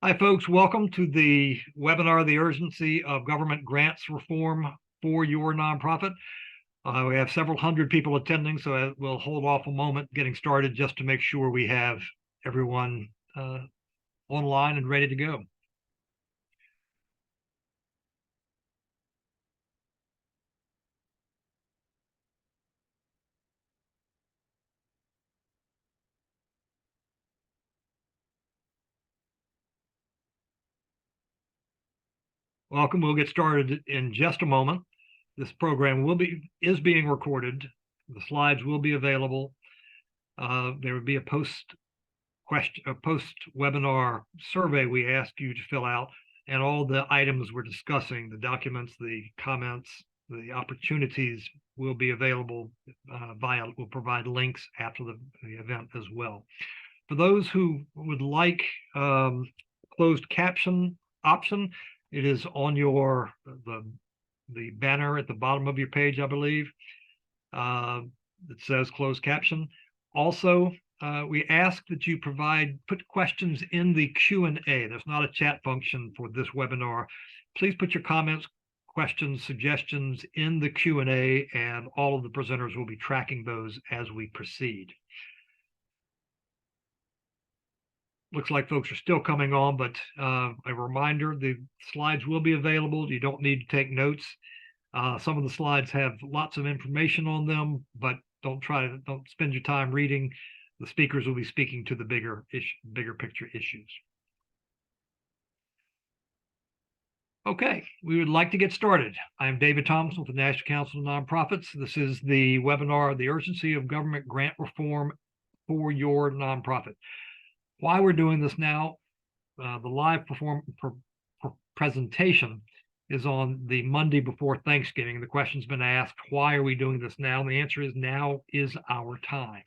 Hi, folks. Welcome to the webinar, The Urgency of Government Grants Reform for Your Nonprofit. We have several hundred people attending, so we'll hold off a moment getting started just to make sure we have everyone online and ready to go. Welcome. We'll get started in just a moment. This program is being recorded. The slides will be available. There will be a post-webinar survey we ask you to fill out, and all the items we're discussing, the documents, the comments, the opportunities will be available we'll provide links after the event as well. For those who would like closed caption option, it is on the banner at the bottom of your page, I believe. It says closed caption. Also, we ask that you put questions in the Q&A. There's not a chat function for this webinar. Please put your comments, questions, suggestions in the Q&A, and all of the presenters will be tracking those as we proceed. Looks like folks are still coming on, but a reminder, the slides will be available. You don't need to take notes. Some of the slides have lots of information on them, but don't spend your time reading. The speakers will be speaking to the bigger picture issues. Okay, we would like to get started. I'm David Thompson with the National Council of Nonprofits. This is the webinar, The Urgency of Government Grant Reform for Your Nonprofit. Why we're doing this now, the live presentation is on the Monday before Thanksgiving. The question's been asked, why are we doing this now? And the answer is now is our time.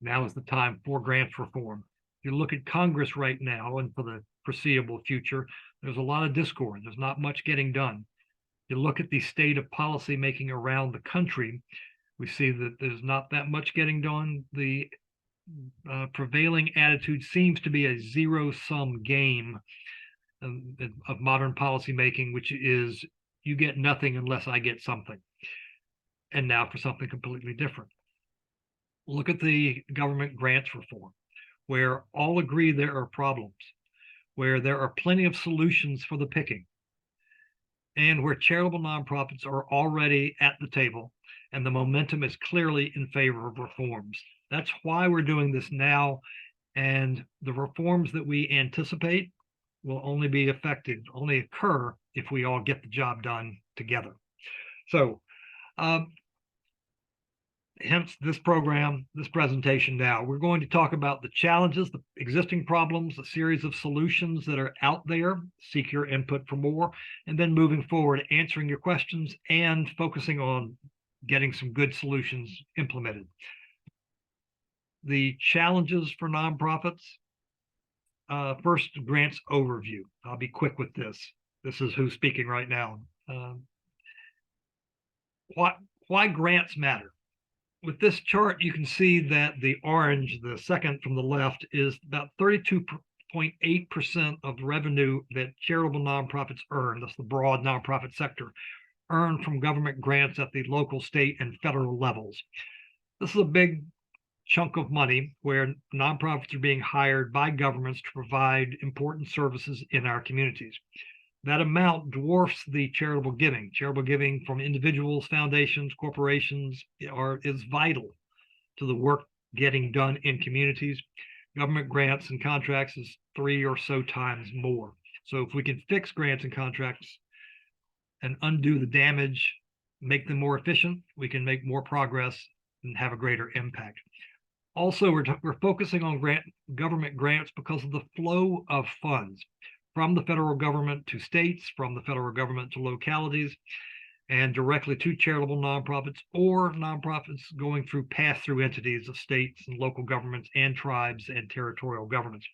Now is the time for grants reform. If you look at Congress right now and for the foreseeable future, there's a lot of discord. There's not much getting done. You look at the state of policy making around the country, we see that there's not that much getting done. The prevailing attitude seems to be a zero-sum game of modern policy making, which is you get nothing unless I get something. And now for something completely different. Look at the government grants reform, where all agree there are problems, where there are plenty of solutions for the picking, and where charitable nonprofits are already at the table, and the momentum is clearly in favor of reforms. That's why we're doing this now, and the reforms that we anticipate will only occur if we all get the job done together. So, hence this presentation now. We're going to talk about the challenges, the existing problems, a series of solutions that are out there, seek your input for more, and then moving forward, answering your questions and focusing on getting some good solutions implemented. The challenges for nonprofits. First, grants overview. I'll be quick with this. This is who's speaking right now. Why grants matter? With this chart, you can see that the orange, the second from the left, is about 32.8% of revenue that charitable nonprofits earn. That's the broad nonprofit sector, earn from government grants at the local, state, and federal levels. This is a big chunk of money where nonprofits are being hired by governments to provide important services in our communities. That amount dwarfs the charitable giving. Charitable giving from individuals, foundations, corporations is vital to the work getting done in communities. Government grants and contracts is 3 or so times more. So if we can fix grants and contracts and undo the damage, make them more efficient, we can make more progress and have a greater impact. Also, we're focusing on government grants because of the flow of funds from the federal government to states, from the federal government to localities, and directly to charitable nonprofits or nonprofits going through pass-through entities of states and local governments and tribes and territorial governments.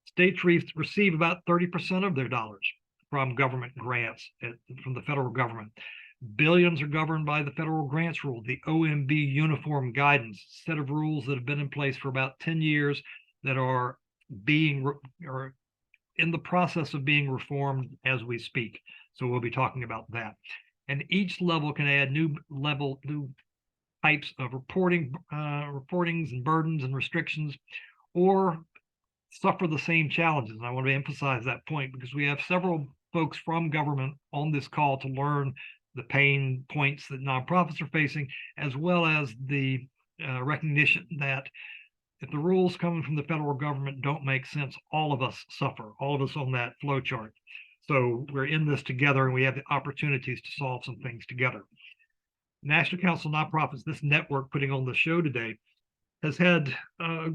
States receive about 30% of their dollars from government grants from the federal government. Billions are governed by the federal grants rule, the OMB uniform guidance, set of rules that have been in place for about 10 years that are in the process of being reformed as we speak. So we'll be talking about that. And each level can add new types of reportings and burdens and restrictions, or suffer the same challenges. And I want to emphasize that point because we have several folks from government on this call to learn the pain points that nonprofits are facing, as well as the recognition that if the rules coming from the federal government don't make sense, all of us suffer, all of us on that flow chart. So we're in this together, and we have the opportunities to solve some things together. National Council of Nonprofits, this network putting on the show today, has had a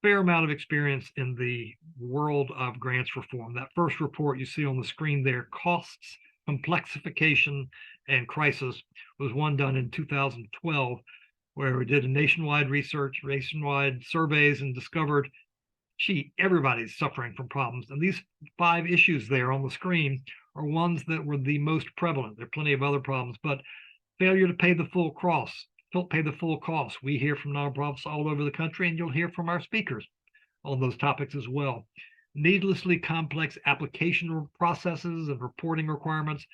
fair amount of experience in the world of grants reform. That first report you see on the screen there, Costs, Complexification, and Crisis, was one done in 2012, where we did a nationwide surveys, and discovered, gee, everybody's suffering from problems. And these 5 issues there on the screen are ones that were the most prevalent. There are plenty of other problems, but failure to pay the full cost. We hear from nonprofits all over the country, and you'll hear from our speakers on those topics as well. Needlessly complex application processes and reporting requirements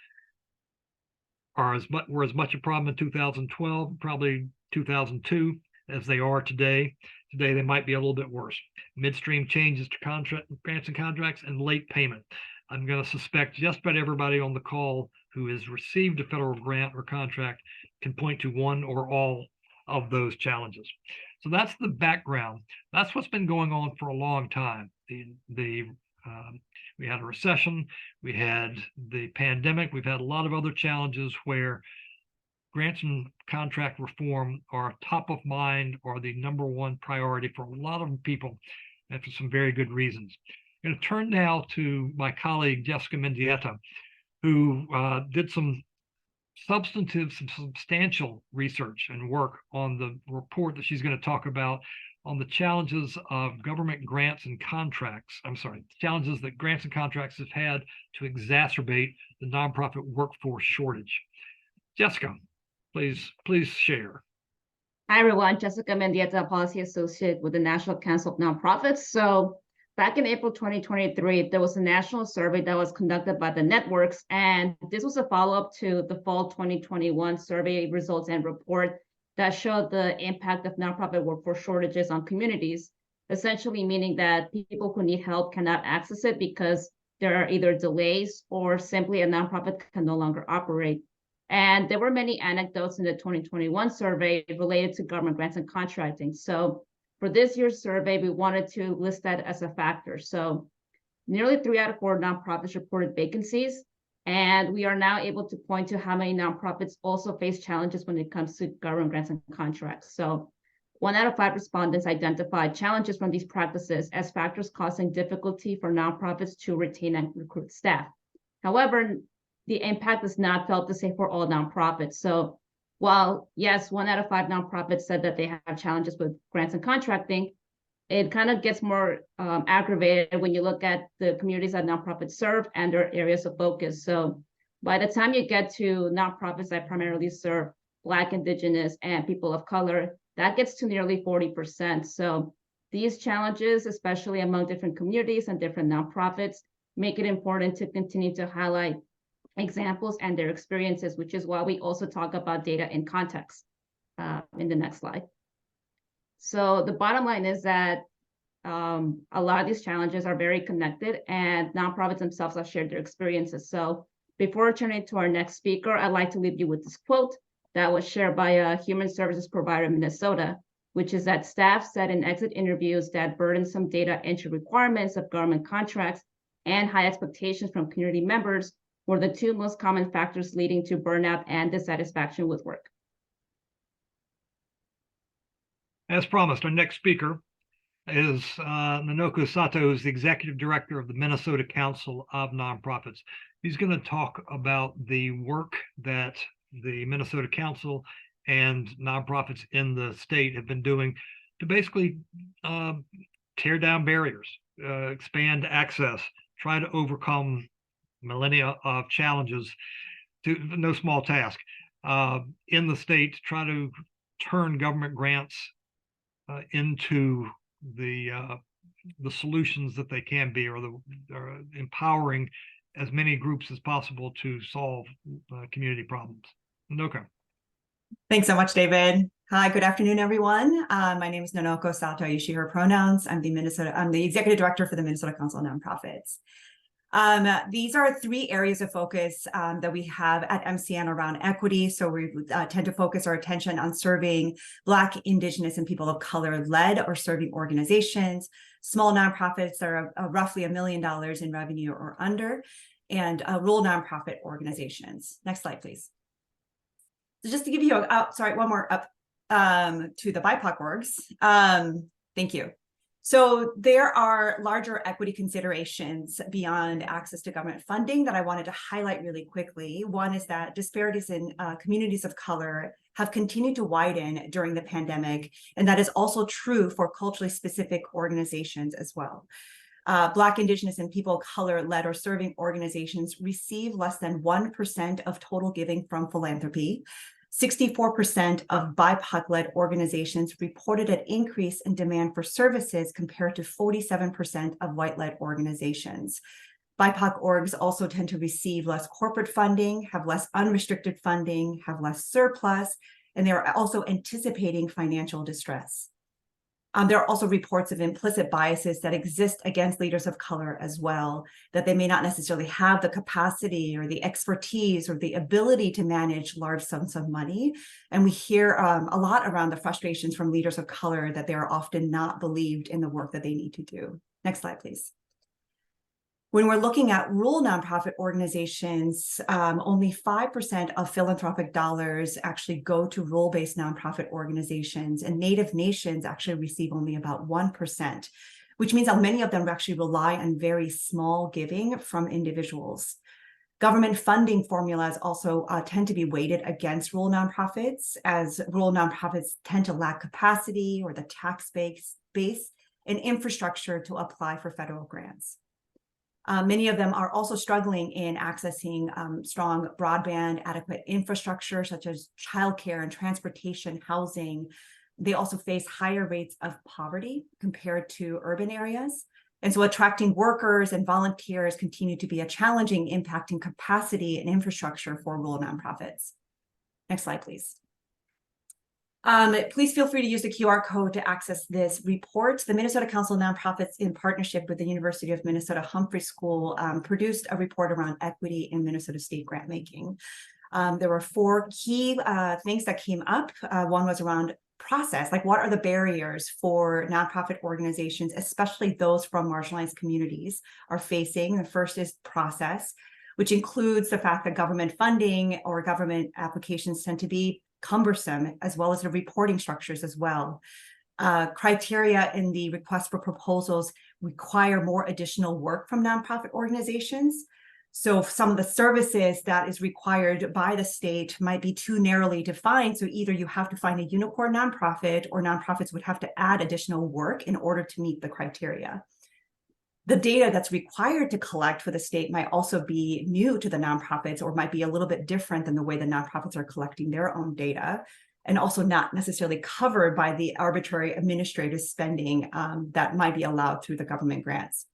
were as much a problem in 2012, probably 2002, as they are today. Today, they might be a little bit worse. Midstream changes to grants and contracts, and late payment. I'm going to suspect just about everybody on the call who has received a federal grant or contract can point to one or all of those challenges. So that's the background. That's what's been going on for a long time. We had a recession, we had the pandemic, we've had a lot of other challenges where grants and contract reform are top of mind or the #1 priority for a lot of people, and for some very good reasons. I'm going to turn now to my colleague, Jessica Mendieta, who did some substantial research and work on the report that she's going to talk about on the challenges of government grants and contracts. Challenges that grants and contracts have had to exacerbate the nonprofit workforce shortage. Jessica, please share. Hi, everyone. Jessica Mendieta, Policy Associate with the National Council of Nonprofits. So back in April 2023, there was a national survey that was conducted by the networks, and this was a follow-up to the fall 2021 survey results and report that showed the impact of nonprofit workforce shortages on communities, essentially meaning that people who need help cannot access it because there are either delays or simply a nonprofit can no longer operate. And there were many anecdotes in the 2021 survey related to government grants and contracting. So for this year's survey, we wanted to list that as a factor. So nearly 3 out of 4 nonprofits reported vacancies, and we are now able to point to how many nonprofits also face challenges when it comes to government grants and contracts. So 1 out of 5 respondents identified challenges from these practices as factors causing difficulty for nonprofits to retain and recruit staff. However, the impact is not felt the same for all nonprofits. So while, yes, 1 out of 5 nonprofits said that they have challenges with grants and contracting, it kind of gets more aggravated when you look at the communities that nonprofits serve and their areas of focus. So by the time you get to nonprofits that primarily serve Black, Indigenous, and people of color, that gets to nearly 40%. So these challenges, especially among different communities and different nonprofits, make it important to continue to highlight examples and their experiences, which is why we also talk about data in context in the next slide. So the bottom line is that a lot of these challenges are very connected, and nonprofits themselves have shared their experiences. So before turning to our next speaker, I'd like to leave you with this quote that was shared by a human services provider in Minnesota, which is that staff said in exit interviews that burdensome data entry requirements of government contracts and high expectations from community members were the 2 most common factors leading to burnout and dissatisfaction with work. As promised, our next speaker is Nanoko Sato, who's the executive director of the Minnesota Council of Nonprofits. He's going to talk about the work that the Minnesota Council and nonprofits in the state have been doing to basically tear down barriers, expand access, try to overcome millennia of challenges, to no small task in the state, to try to turn government grants into the the solutions that they can be, or empowering as many groups as possible to solve community problems. Okay. Thanks so much, David. Hi, good afternoon, everyone. My name is Nanoko Sato. I use she, her pronouns. I'm the executive director for the Minnesota Council of Nonprofits. These are 3 areas of focus that we have at MCN around equity. So we tend to focus our attention on serving Black, Indigenous, and people of color led or serving organizations, small nonprofits that are roughly $1 million in revenue or under, and rural nonprofit organizations. Next slide, please. So just to give you one more up to the BIPOC orgs. Thank you. So there are larger equity considerations beyond access to government funding that I wanted to highlight really quickly. One is that disparities in communities of color have continued to widen during the pandemic, and that is also true for culturally specific organizations as well. Black, Indigenous, and people of color led or serving organizations receive less than 1% of total giving from philanthropy. 64% of BIPOC-led organizations reported an increase in demand for services compared to 47% of white-led organizations. BIPOC orgs also tend to receive less corporate funding, have less unrestricted funding, have less surplus, and they are also anticipating financial distress. There are also reports of implicit biases that exist against leaders of color as well, that they may not necessarily have the capacity or the expertise or the ability to manage large sums of money. And we hear a lot around the frustrations from leaders of color that they are often not believed in the work that they need to do. Next slide, please. When we're looking at rural nonprofit organizations, only 5% of philanthropic dollars actually go to rural-based nonprofit organizations, and Native nations actually receive only about 1%, which means that many of them actually rely on very small giving from individuals. Government funding formulas also tend to be weighted against rural nonprofits, as rural nonprofits tend to lack capacity or the tax base and infrastructure to apply for federal grants. Many of them are also struggling in accessing strong broadband, adequate infrastructure, such as childcare and transportation, housing. They also face higher rates of poverty compared to urban areas. And so attracting workers and volunteers continue to be a challenging, impacting capacity and infrastructure for rural nonprofits. Next slide, please. Please feel free to use the QR code to access this report. The Minnesota Council of Nonprofits, in partnership with the University of Minnesota Humphrey School, produced a report around equity in Minnesota state grant making. There were 4 key things that came up. One was around process, like what are the barriers for nonprofit organizations, especially those from marginalized communities, are facing. The first is process, which includes the fact that government funding or government applications tend to be cumbersome, as well as the reporting structures as well. Criteria in the request for proposals require more additional work from nonprofit organizations. So some of the services that is required by the state might be too narrowly defined. So either you have to find a unicorn nonprofit, or nonprofits would have to add additional work in order to meet the criteria. The data that's required to collect for the state might also be new to the nonprofits, or might be a little bit different than the way the nonprofits are collecting their own data, and also not necessarily covered by the arbitrary administrative spending that might be allowed through the government grants.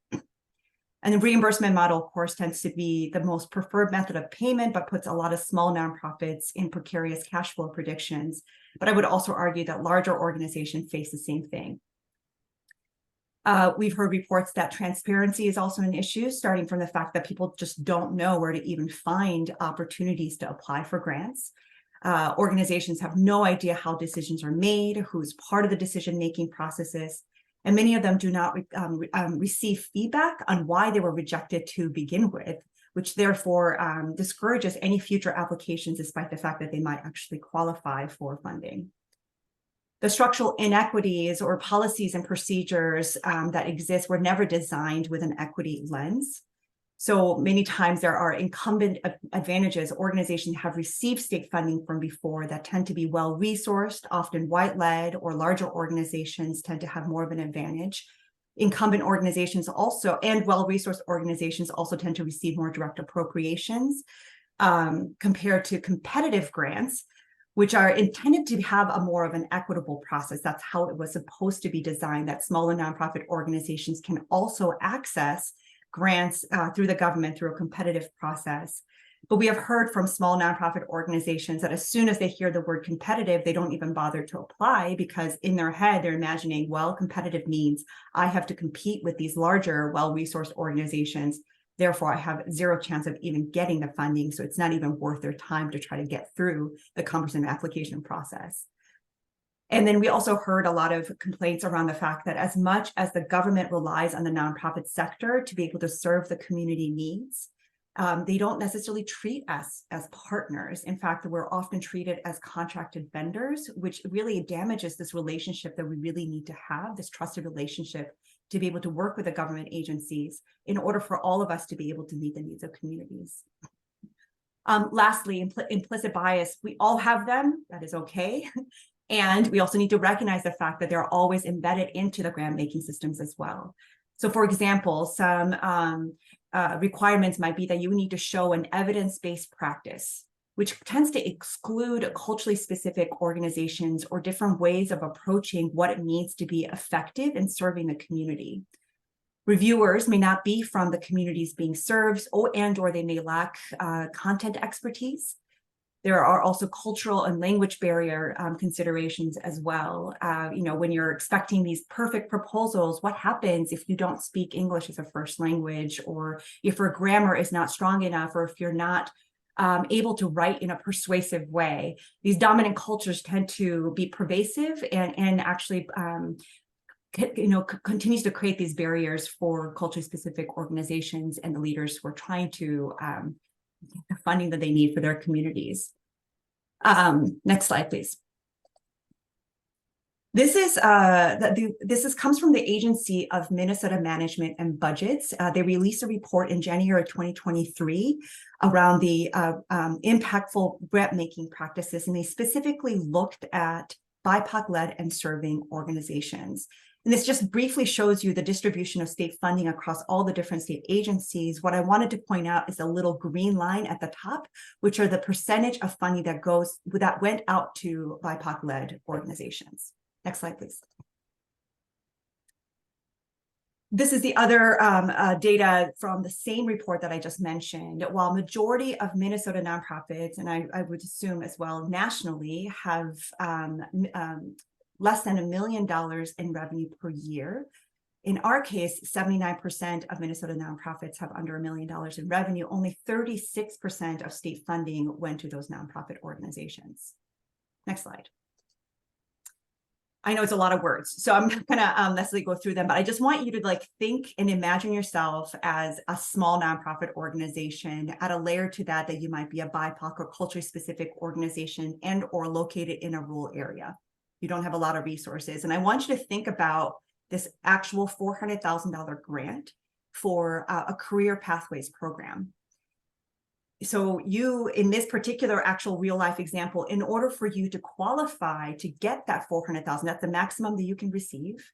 And the reimbursement model, of course, tends to be the most preferred method of payment, but puts a lot of small nonprofits in precarious cash flow predictions. But I would also argue that larger organizations face the same thing. We've heard reports that transparency is also an issue, starting from the fact that people just don't know where to even find opportunities to apply for grants. Organizations have no idea how decisions are made, who's part of the decision-making processes, and many of them do not receive feedback on why they were rejected to begin with, which therefore discourages any future applications, despite the fact that they might actually qualify for funding. The structural inequities or policies and procedures that exist were never designed with an equity lens. So many times there are incumbent advantages organizations have received state funding from before that tend to be well-resourced, often white-led, or larger organizations tend to have more of an advantage. Incumbent organizations also, and well-resourced organizations also tend to receive more direct appropriations compared to competitive grants, which are intended to have a more of an equitable process. That's how it was supposed to be designed, that smaller nonprofit organizations can also access grants through the government through a competitive process. But we have heard from small nonprofit organizations that as soon as they hear the word competitive, they don't even bother to apply, because in their head, they're imagining, well, competitive means I have to compete with these larger, well-resourced organizations. Therefore, I have zero chance of even getting the funding. So it's not even worth their time to try to get through the cumbersome application process. And then we also heard a lot of complaints around the fact that as much as the government relies on the nonprofit sector to be able to serve the community needs, they don't necessarily treat us as partners. In fact, we're often treated as contracted vendors, which really damages this relationship that we really need to have, this trusted relationship to be able to work with the government agencies in order for all of us to be able to meet the needs of communities. Lastly, implicit bias, we all have them, that is okay. And we also need to recognize the fact that they're always embedded into the grant making systems as well. So for example, some requirements might be that you need to show an evidence-based practice, which tends to exclude culturally specific organizations or different ways of approaching what it means to be effective in serving the community. Reviewers may not be from the communities being served, or they may lack content expertise. There are also cultural and language barrier considerations as well. When you're expecting these perfect proposals, what happens if you don't speak English as a first language, or if your grammar is not strong enough, or if you're not able to write in a persuasive way? These dominant cultures tend to be pervasive and actually continues to create these barriers for culturally specific organizations and the leaders who are trying to get the funding that they need for their communities. Next slide, please. This comes from the Agency of Minnesota Management and Budgets. They released a report in January 2023 around the impactful grant-making practices, and they specifically looked at BIPOC-led and serving organizations. And this just briefly shows you the distribution of state funding across all the different state agencies. What I wanted to point out is a little green line at the top, which are the percentage of funding that went out to BIPOC-led organizations. Next slide, please. This is the other data from the same report that I just mentioned. While majority of Minnesota nonprofits, and I would assume as well nationally, have less than $1 million in revenue per year. In our case, 79% of Minnesota nonprofits have under $1 million in revenue. Only 36% of state funding went to those nonprofit organizations. Next slide. I know it's a lot of words, so I'm not gonna necessarily go through them, but I just want you to think and imagine yourself as a small nonprofit organization. Add a layer to that you might be a BIPOC or culturally specific organization and or located in a rural area. You don't have a lot of resources. And I want you to think about this actual $400,000 grant for a career pathways program. So you, in this particular actual real life example, in order for you to qualify to get that $400,000, that's the maximum that you can receive,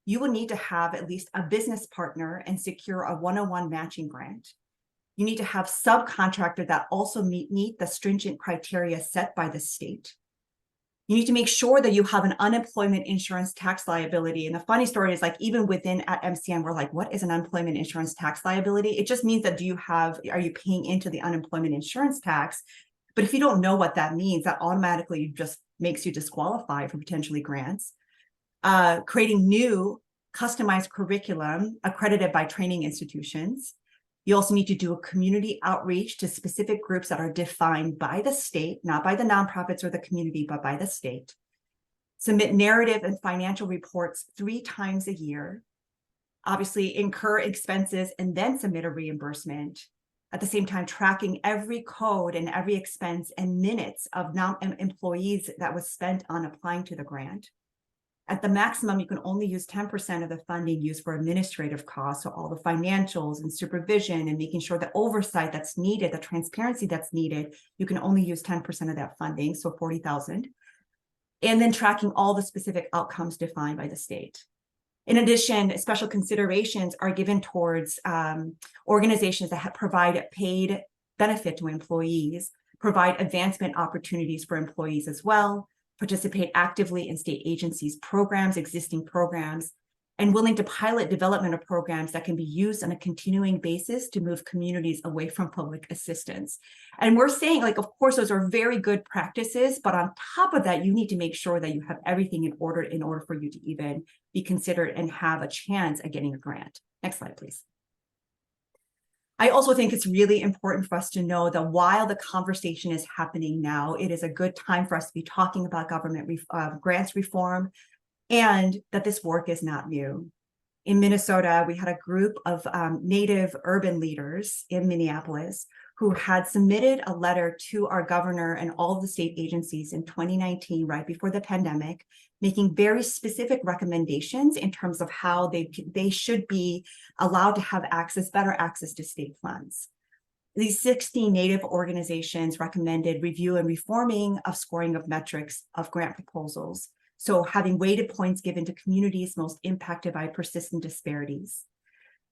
you will need to have at least a business partner and secure a 101 matching grant. You need to have subcontractor that also meet the stringent criteria set by the state. You need to make sure that you have an unemployment insurance tax liability. And the funny story is, even within at MCN, we're like, what is an unemployment insurance tax liability? It just means that are you paying into the unemployment insurance tax? But if you don't know what that means, that automatically just makes you disqualified for potentially grants. Creating new customized curriculum accredited by training institutions. You also need to do a community outreach to specific groups that are defined by the state, not by the nonprofits or the community, but by the state. Submit narrative and financial reports 3 times a year. Obviously, incur expenses and then submit a reimbursement. At the same time, tracking every code and every expense and minutes of employees that was spent on applying to the grant. At the maximum, you can only use 10% of the funding used for administrative costs, so all the financials and supervision and making sure the oversight that's needed, the transparency that's needed, you can only use 10% of that funding, so $40,000. And then tracking all the specific outcomes defined by the state. In addition, special considerations are given towards organizations that provide paid benefit to employees, provide advancement opportunities for employees as well, participate actively in state agencies' programs, existing programs, and willing to pilot development of programs that can be used on a continuing basis to move communities away from public assistance. And we're saying, like, of course, those are very good practices, but on top of that, you need to make sure that you have everything in order for you to even be considered and have a chance at getting a grant. Next slide, please. I also think it's really important for us to know that while the conversation is happening now, it is a good time for us to be talking about government grants reform, and that this work is not new. In Minnesota, we had a group of Native urban leaders in Minneapolis who had submitted a letter to our governor and all of the state agencies in 2019, right before the pandemic, making very specific recommendations in terms of how they should be allowed to have better access to state funds. These 16 Native organizations recommended review and reforming of scoring of metrics of grant proposals. So having weighted points given to communities most impacted by persistent disparities.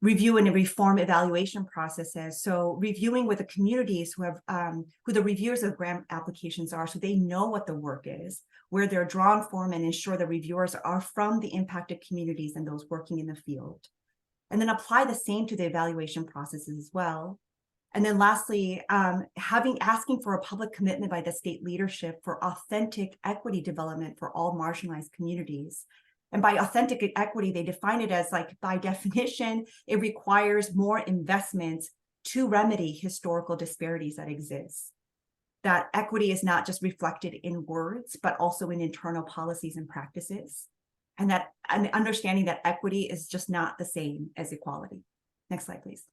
Review and reform evaluation processes. So reviewing with the communities who the reviewers of grant applications are, so they know what the work is, where they're drawn from, and ensure the reviewers are from the impacted communities and those working in the field. And then apply the same to the evaluation processes as well. And then lastly, asking for a public commitment by the state leadership for authentic equity development for all marginalized communities. And by authentic equity, they define it as, like, by definition, it requires more investments to remedy historical disparities that exist. That equity is not just reflected in words, but also in internal policies and practices. And understanding that equity is just not the same as equality. Next slide, please.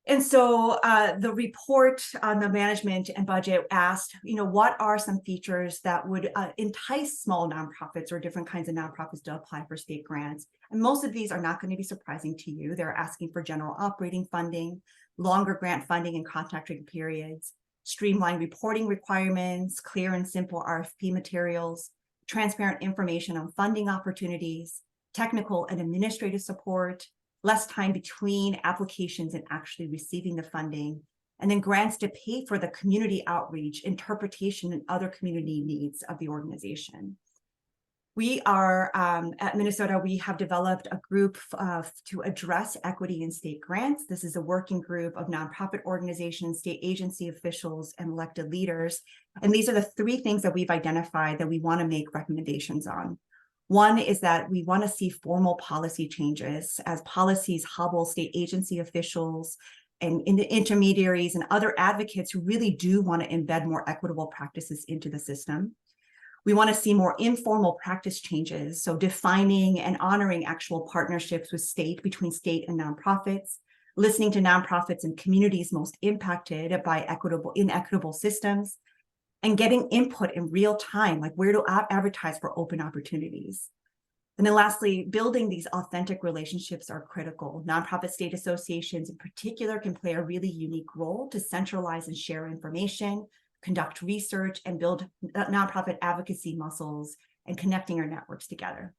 And so the report on the management and budget asked, what are some features that would entice small nonprofits or different kinds of nonprofits to apply for state grants? And most of these are not going to be surprising to you. They're asking for general operating funding, longer grant funding and contracting periods, streamlined reporting requirements, clear and simple RFP materials, transparent information on funding opportunities, technical and administrative support, less time between applications and actually receiving the funding, and then grants to pay for the community outreach, interpretation, and other community needs of the organization. We are, at Minnesota, we have developed a group to address equity in state grants. This is a working group of nonprofit organizations, state agency officials, and elected leaders. And these are the three things that we've identified that we want to make recommendations on. One is that we want to see formal policy changes as policies hobble state agency officials and intermediaries and other advocates who really do want to embed more equitable practices into the system. We want to see more informal practice changes, so defining and honoring actual partnerships between state and nonprofits, listening to nonprofits and communities most impacted by inequitable systems, and getting input in real time, like where to advertise for open opportunities. And then lastly, building these authentic relationships are critical. Nonprofit state associations in particular can play a really unique role to centralize and share information, conduct research, and build nonprofit advocacy muscles and connecting our networks together.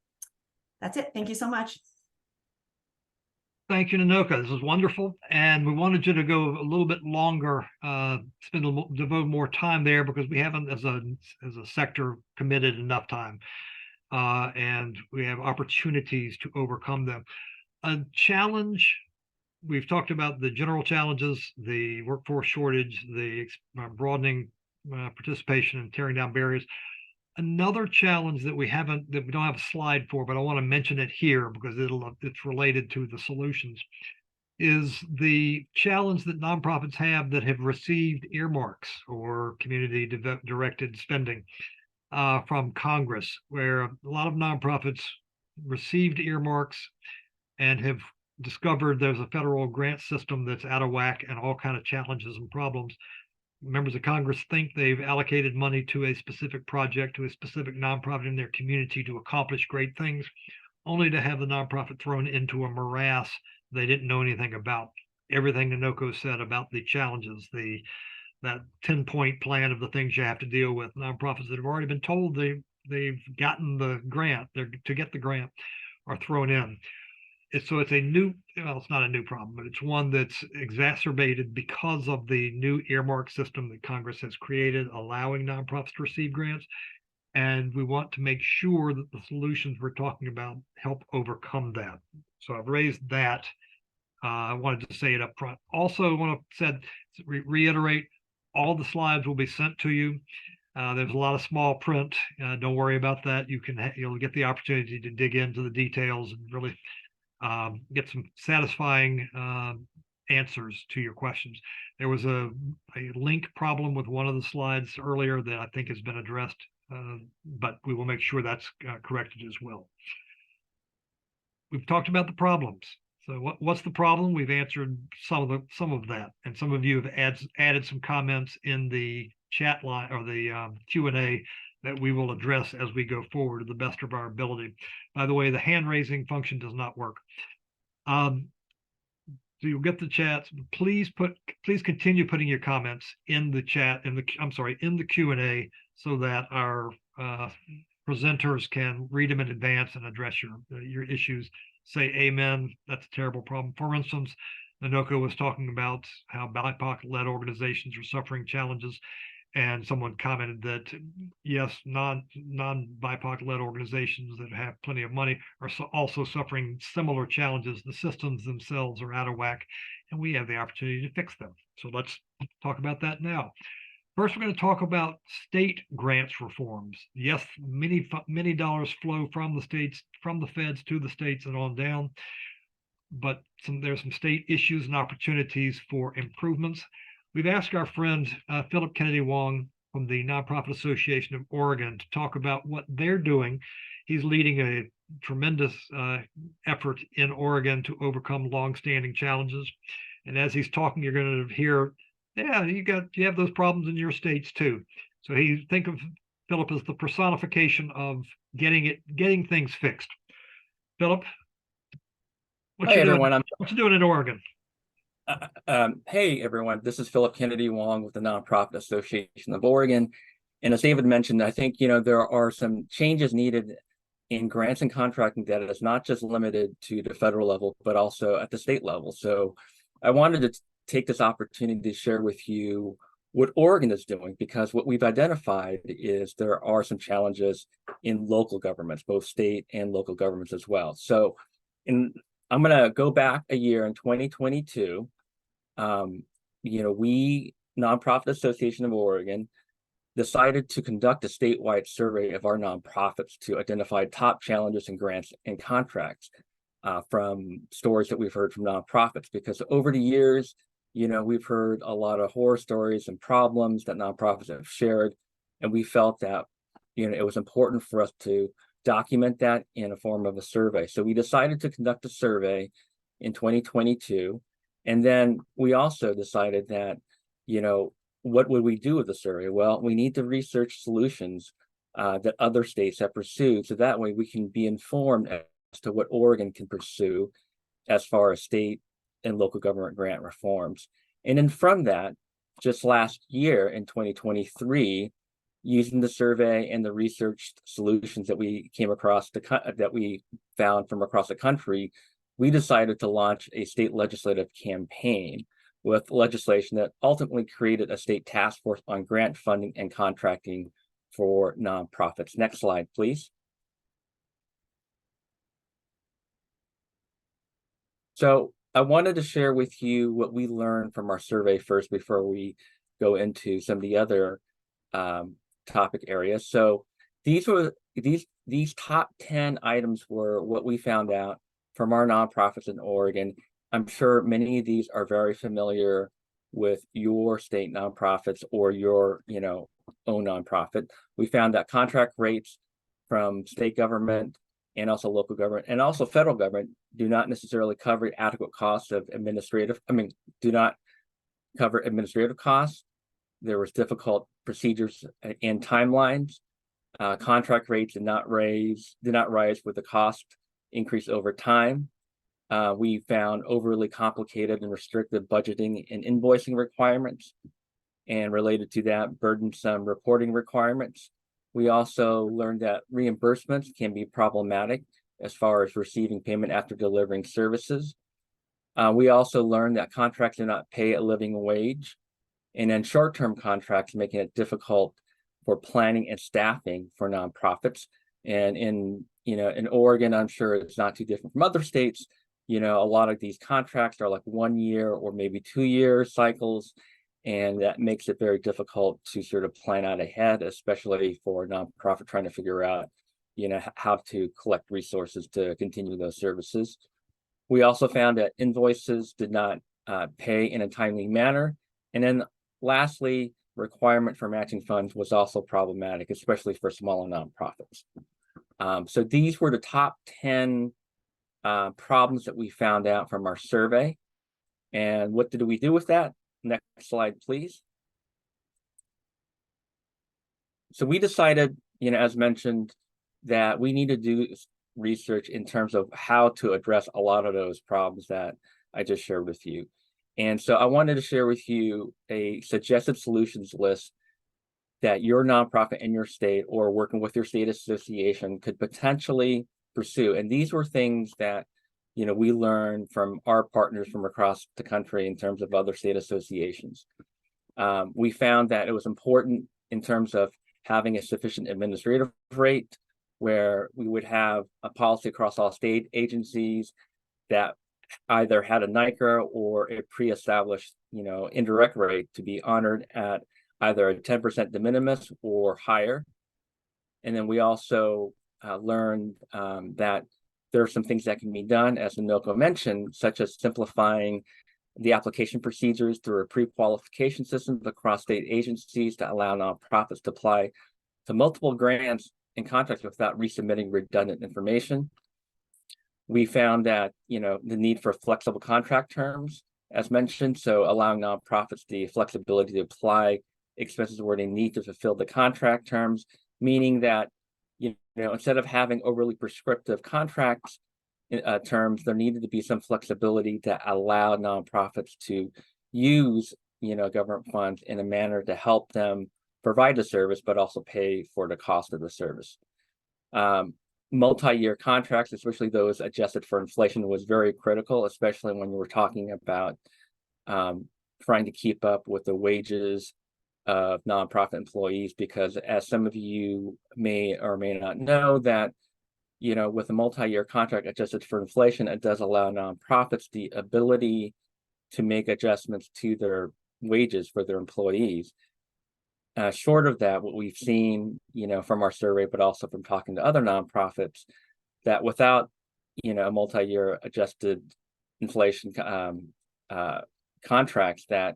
That's it. Thank you so much. Thank you, Nanoka. This is wonderful. And we wanted you to go a little bit longer, devote more time there, because we haven't, as a sector, committed enough time. And we have opportunities to overcome them. A challenge, we've talked about the general challenges, the workforce shortage, the broadening participation and tearing down barriers. Another challenge that we don't have a slide for, but I want to mention it here because it's related to the solutions, is the challenge that nonprofits have that have received earmarks or community directed spending from Congress, where a lot of nonprofits received earmarks and have discovered there's a federal grant system that's out of whack and all kind of challenges and problems. Members of Congress think they've allocated money to a specific project, to a specific nonprofit in their community to accomplish great things, only to have the nonprofit thrown into a morass they didn't know anything about. Everything Nanoko said about the challenges, that 10-point plan of the things you have to deal with. Nonprofits that have already been told they've gotten the grant, to get the grant, are thrown in. it's a new, well, it's not a new problem, but it's one that's exacerbated because of the new earmark system that Congress has created, allowing nonprofits to receive grants. And we want to make sure that the solutions we're talking about help overcome that. So I've raised that. I wanted to say it up front. Also, I want to reiterate, all the slides will be sent to you. There's a lot of small print. Don't worry about that. You'll get the opportunity to dig into the details and really get some satisfying answers to your questions. There was a link problem with one of the slides earlier that I think has been addressed, but we will make sure that's corrected as well. We've talked about the problems. So what's the problem? We've answered some of that, and some of you have added some comments in the chat line or the Q&A that we will address as we go forward to the best of our ability. By the way, the hand raising function does not work. So you'll get the chats. Please continue putting your comments in the chat, in the Q&A, so that our presenters can read them in advance and address your issues. Say amen. That's a terrible problem. For instance, Nanoko was talking about how BIPOC-led organizations are suffering challenges, and someone commented that yes, non-BIPOC-led organizations that have plenty of money are also suffering similar challenges. The systems themselves are out of whack, and we have the opportunity to fix them. So let's talk about that now. First, we're going to talk about state grants reforms. Yes, many dollars flow from the states, from the feds to the states and on down, but there's some state issues and opportunities for improvements. We've asked our friend Philip Kennedy Wong from the Nonprofit Association of Oregon to talk about what they're doing. He's leading a tremendous effort in Oregon to overcome longstanding challenges. And as he's talking, you're going to hear, yeah, you have those problems in your states too. So think of Philip as the personification of getting things fixed. Philip, Hi everyone. What you doing in Oregon? Hey everyone, this is Philip Kennedy Wong with the Nonprofit Association of Oregon. And as David mentioned, I think, there are some changes needed in grants and contracting that is not just limited to the federal level, but also at the state level. So I wanted to take this opportunity to share with you what Oregon is doing, because what we've identified is there are some challenges in local governments, both state and local governments as well. So I'm going to go back a year in 2022. We, Nonprofit Association of Oregon, decided to conduct a statewide survey of our nonprofits to identify top challenges in grants and contracts from stories that we've heard from nonprofits. Because over the years, we've heard a lot of horror stories and problems that nonprofits have shared, and we felt that, it was important for us to document that in a form of a survey. So we decided to conduct a survey in 2022. And then we also decided that, what would we do with the survey? Well, we need to research solutions that other states have pursued. So that way we can be informed as to what Oregon can pursue as far as state and local government grant reforms. And then from that, just last year in 2023, using the survey and the research solutions that we came across, that we found from across the country, we decided to launch a state legislative campaign with legislation that ultimately created a state task force on grant funding and contracting for nonprofits. Next slide, please. So I wanted to share with you what we learned from our survey first before we go into some of the other topic areas. So these top 10 items were what we found out from our nonprofits in Oregon. I'm sure many of these are very familiar with your state nonprofits or your, own nonprofit. We found that contract rates from state government and also local government and also federal government do not necessarily cover adequate costs of do not cover administrative costs. There was difficult procedures and timelines. Contract rates did not rise with the cost increase over time. We found overly complicated and restrictive budgeting and invoicing requirements, and related to that, burdensome reporting requirements. We also learned that reimbursements can be problematic as far as receiving payment after delivering services. We also learned that contracts do not pay a living wage, and then short-term contracts making it difficult for planning and staffing for nonprofits. And in Oregon, I'm sure it's not too different from other states. A lot of these contracts are like 1 year or maybe 2 year cycles, and that makes it very difficult to sort of plan out ahead, especially for a nonprofit trying to figure out, how to collect resources to continue those services. We also found that invoices did not pay in a timely manner. And then lastly, requirement for matching funds was also problematic, especially for smaller nonprofits. So these were the top 10 problems that we found out from our survey. And what did we do with that? Next slide, please. So we decided, as mentioned, that we need to do research in terms of how to address a lot of those problems that I just shared with you. And so I wanted to share with you a suggested solutions list that your nonprofit in your state or working with your state association could potentially pursue. And these were things that, we learned from our partners from across the country in terms of other state associations. We found that it was important in terms of having a sufficient administrative rate, where we would have a policy across all state agencies that either had a NICRA or a pre-established, indirect rate to be honored at either a 10% de minimis or higher. And then we also learned that there are some things that can be done, as Nonoko mentioned, such as simplifying the application procedures through a pre-qualification system across state agencies to allow nonprofits to apply to multiple grants and contracts without resubmitting redundant information. We found that, the need for flexible contract terms, as mentioned, so allowing nonprofits the flexibility to apply expenses where they need to fulfill the contract terms, meaning that, instead of having overly prescriptive contracts terms, there needed to be some flexibility to allow nonprofits to use, government funds in a manner to help them provide the service, but also pay for the cost of the service. Multi-year contracts, especially those adjusted for inflation, was very critical, especially when you were talking about trying to keep up with the wages of nonprofit employees, because as some of you may or may not know, that with a multi-year contract adjusted for inflation, it does allow nonprofits the ability to make adjustments to their wages for their employees. Short of that, what we've seen, from our survey, but also from talking to other nonprofits, that without, a multi-year adjusted inflation contracts, that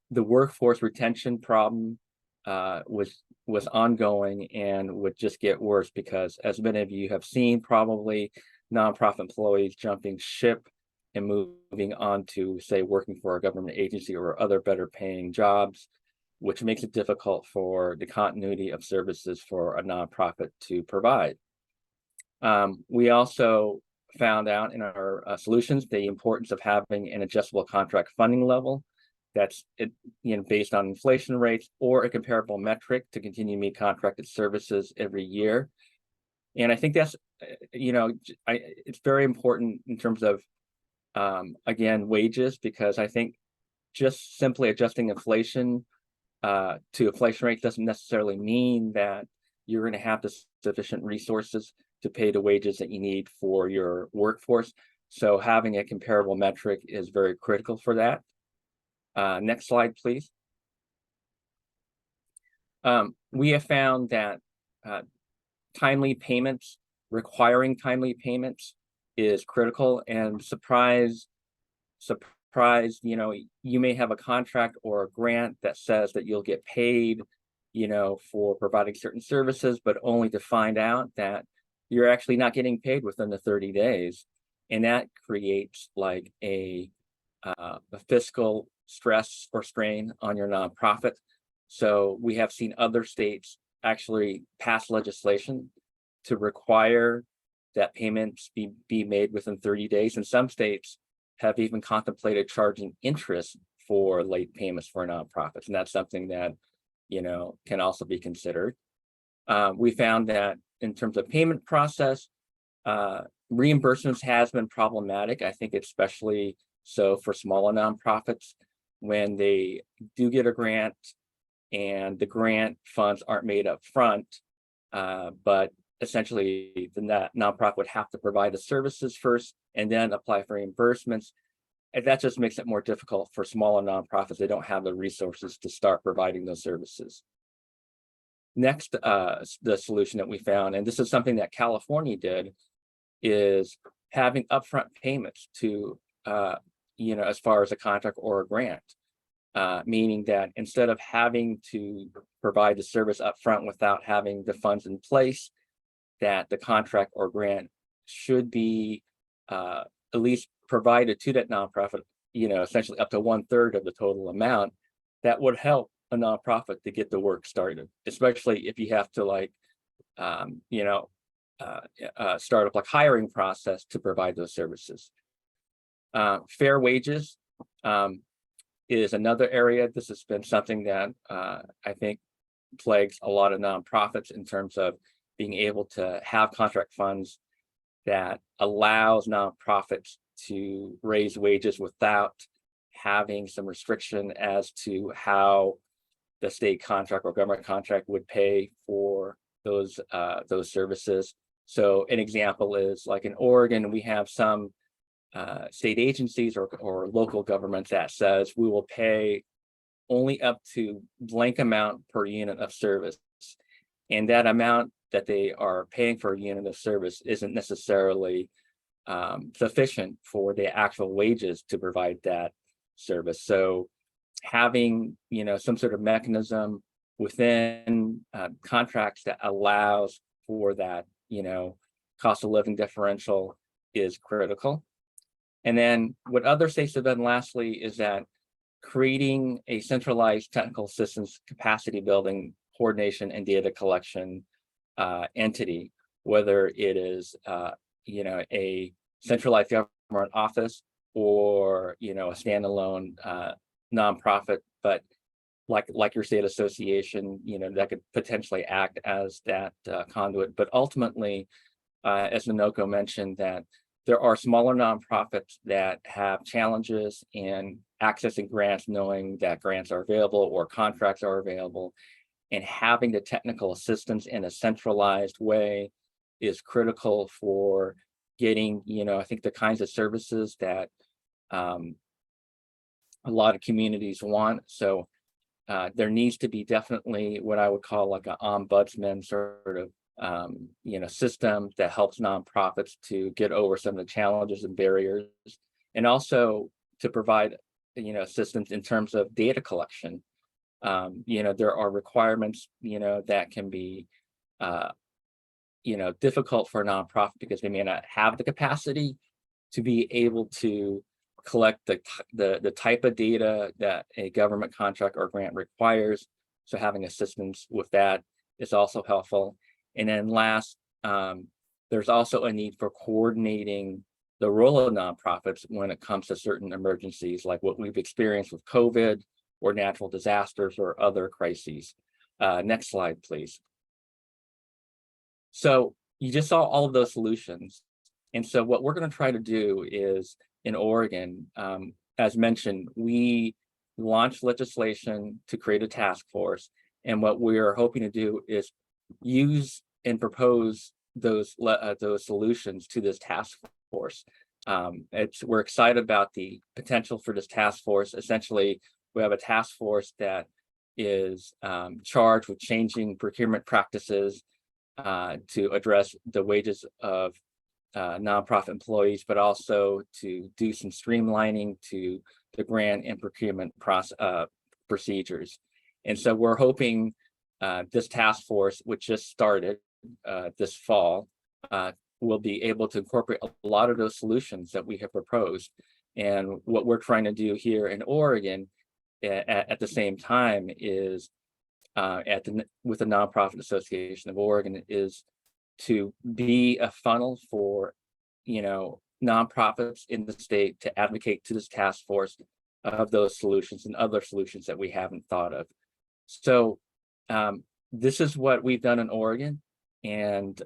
the workforce retention problem was ongoing and would just get worse, because as many of you have seen, probably nonprofit employees jumping ship and moving on to, say, working for a government agency or other better paying jobs, which makes it difficult for the continuity of services for a nonprofit to provide. We also found out in our solutions the importance of having an adjustable contract funding level that's based on inflation rates or a comparable metric to continue to meet contracted services every year. And I think that's, it's very important in terms of, again, wages, because I think just simply adjusting inflation to inflation rate doesn't necessarily mean that you're going to have the sufficient resources to pay the wages that you need for your workforce. So having a comparable metric is very critical for that. Next slide, please. We have found that timely payments, requiring timely payments, is critical. And surprise, you may have a contract or a grant that says that you'll get paid, for providing certain services, but only to find out that you're actually not getting paid within the 30 days. And that creates like a fiscal stress or strain on your nonprofit. So we have seen other states actually pass legislation to require that payments be made within 30 days. And some states have even contemplated charging interest for late payments for nonprofits. And that's something that, can also be considered. We found that in terms of payment process, Reimbursements has been problematic. I think especially so for smaller nonprofits when they do get a grant and the grant funds aren't made up front, but essentially the nonprofit would have to provide the services first and then apply for reimbursements. And that just makes it more difficult for smaller nonprofits. They don't have the resources to start providing those services. Next, the solution that we found, and this is something that California did, is having upfront payments to, as far as a contract or a grant, meaning that instead of having to provide the service upfront without having the funds in place, that the contract or grant should be at least provided to that nonprofit, essentially up to 1/3 of the total amount. That would help a nonprofit to get the work started, especially if you have to start up like hiring process to provide those services. Fair wages is another area. This has been something that I think plagues a lot of nonprofits in terms of being able to have contract funds that allows nonprofits to raise wages without having some restriction as to how the state contract or government contract would pay for those services. So an example is like in Oregon, we have some state agencies or local governments that says we will pay only up to blank amount per unit of service. And that amount that they are paying for a unit of service isn't necessarily sufficient for the actual wages to provide that service. So having, some sort of mechanism within contracts that allows for that, cost of living differential is critical. And then what other states have done lastly is that creating a centralized technical systems capacity building, coordination, and data collection entity, whether it is a centralized government office or a standalone nonprofit, but like your state association, that could potentially act as that conduit. But ultimately, as Nanoko mentioned, that there are smaller nonprofits that have challenges in accessing grants, knowing that grants are available or contracts are available, and having the technical assistance in a centralized way is critical for getting, I think the kinds of services that a lot of communities want. So there needs to be definitely what I would call like an ombudsman sort of system that helps nonprofits to get over some of the challenges and barriers, and also to provide assistance in terms of data collection. There are requirements that can be difficult for a nonprofit because they may not have the capacity to be able to collect the type of data that a government contract or grant requires. So having assistance with that is also helpful. And then last, there's also a need for coordinating the role of nonprofits when it comes to certain emergencies, like what we've experienced with COVID or natural disasters or other crises. Next slide, please. So you just saw all of those solutions. And so what we're going to try to do is in Oregon, as mentioned, we launched legislation to create a task force. And what we're hoping to do is use and propose those solutions to this task force. We're excited about the potential for this task force. Essentially, we have a task force that is charged with changing procurement practices to address the wages of nonprofit employees, but also to do some streamlining to the grant and procurement procedures. And so we're hoping this task force, which just started this fall, will be able to incorporate a lot of those solutions that we have proposed. And what we're trying to do here in Oregon at the same time is with the Nonprofit Association of Oregon is to be a funnel for nonprofits in the state to advocate to this task force of those solutions and other solutions that we haven't thought of. So this is what we've done in Oregon, and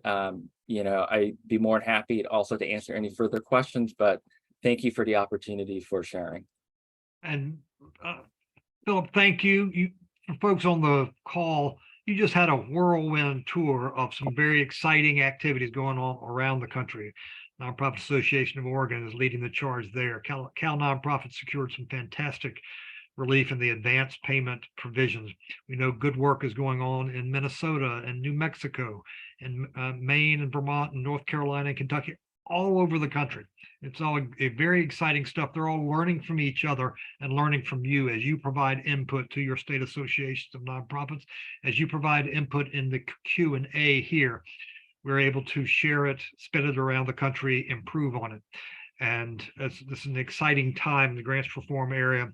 I'd be more than happy also to answer any further questions, but thank you for the opportunity for sharing. And Philip, thank you. For folks on the call, you just had a whirlwind tour of some very exciting activities going on around the country. Nonprofit Association of Oregon is leading the charge there. Cal Nonprofit secured some fantastic relief in the advance payment provisions. We know good work is going on in Minnesota and New Mexico and Maine and Vermont and North Carolina and Kentucky, all over the country. It's all a very exciting stuff. They're all learning from each other and learning from you as you provide input to your state associations of nonprofits, as you provide input in the Q&A here. We're able to share it, spread it around the country, improve on it. And this is an exciting time in the grants reform area.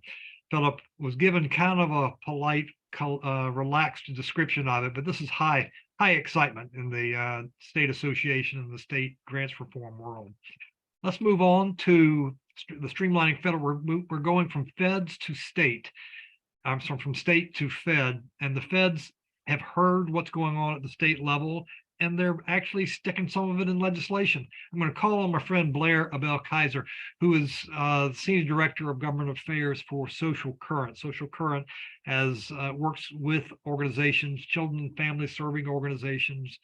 Philip was given kind of a polite, relaxed description of it, but this is high excitement in the state association and the state grants reform world. Let's move on to the streamlining federal. We're going from feds to state. I'm sorry, from state to fed, and the feds have heard what's going on at the state level, and they're actually sticking some of it in legislation. I'm going to call on my friend Blair Abel Kaiser, who is Senior Director of Government Affairs for Social Current. Social Current has works with organizations, children and family serving organizations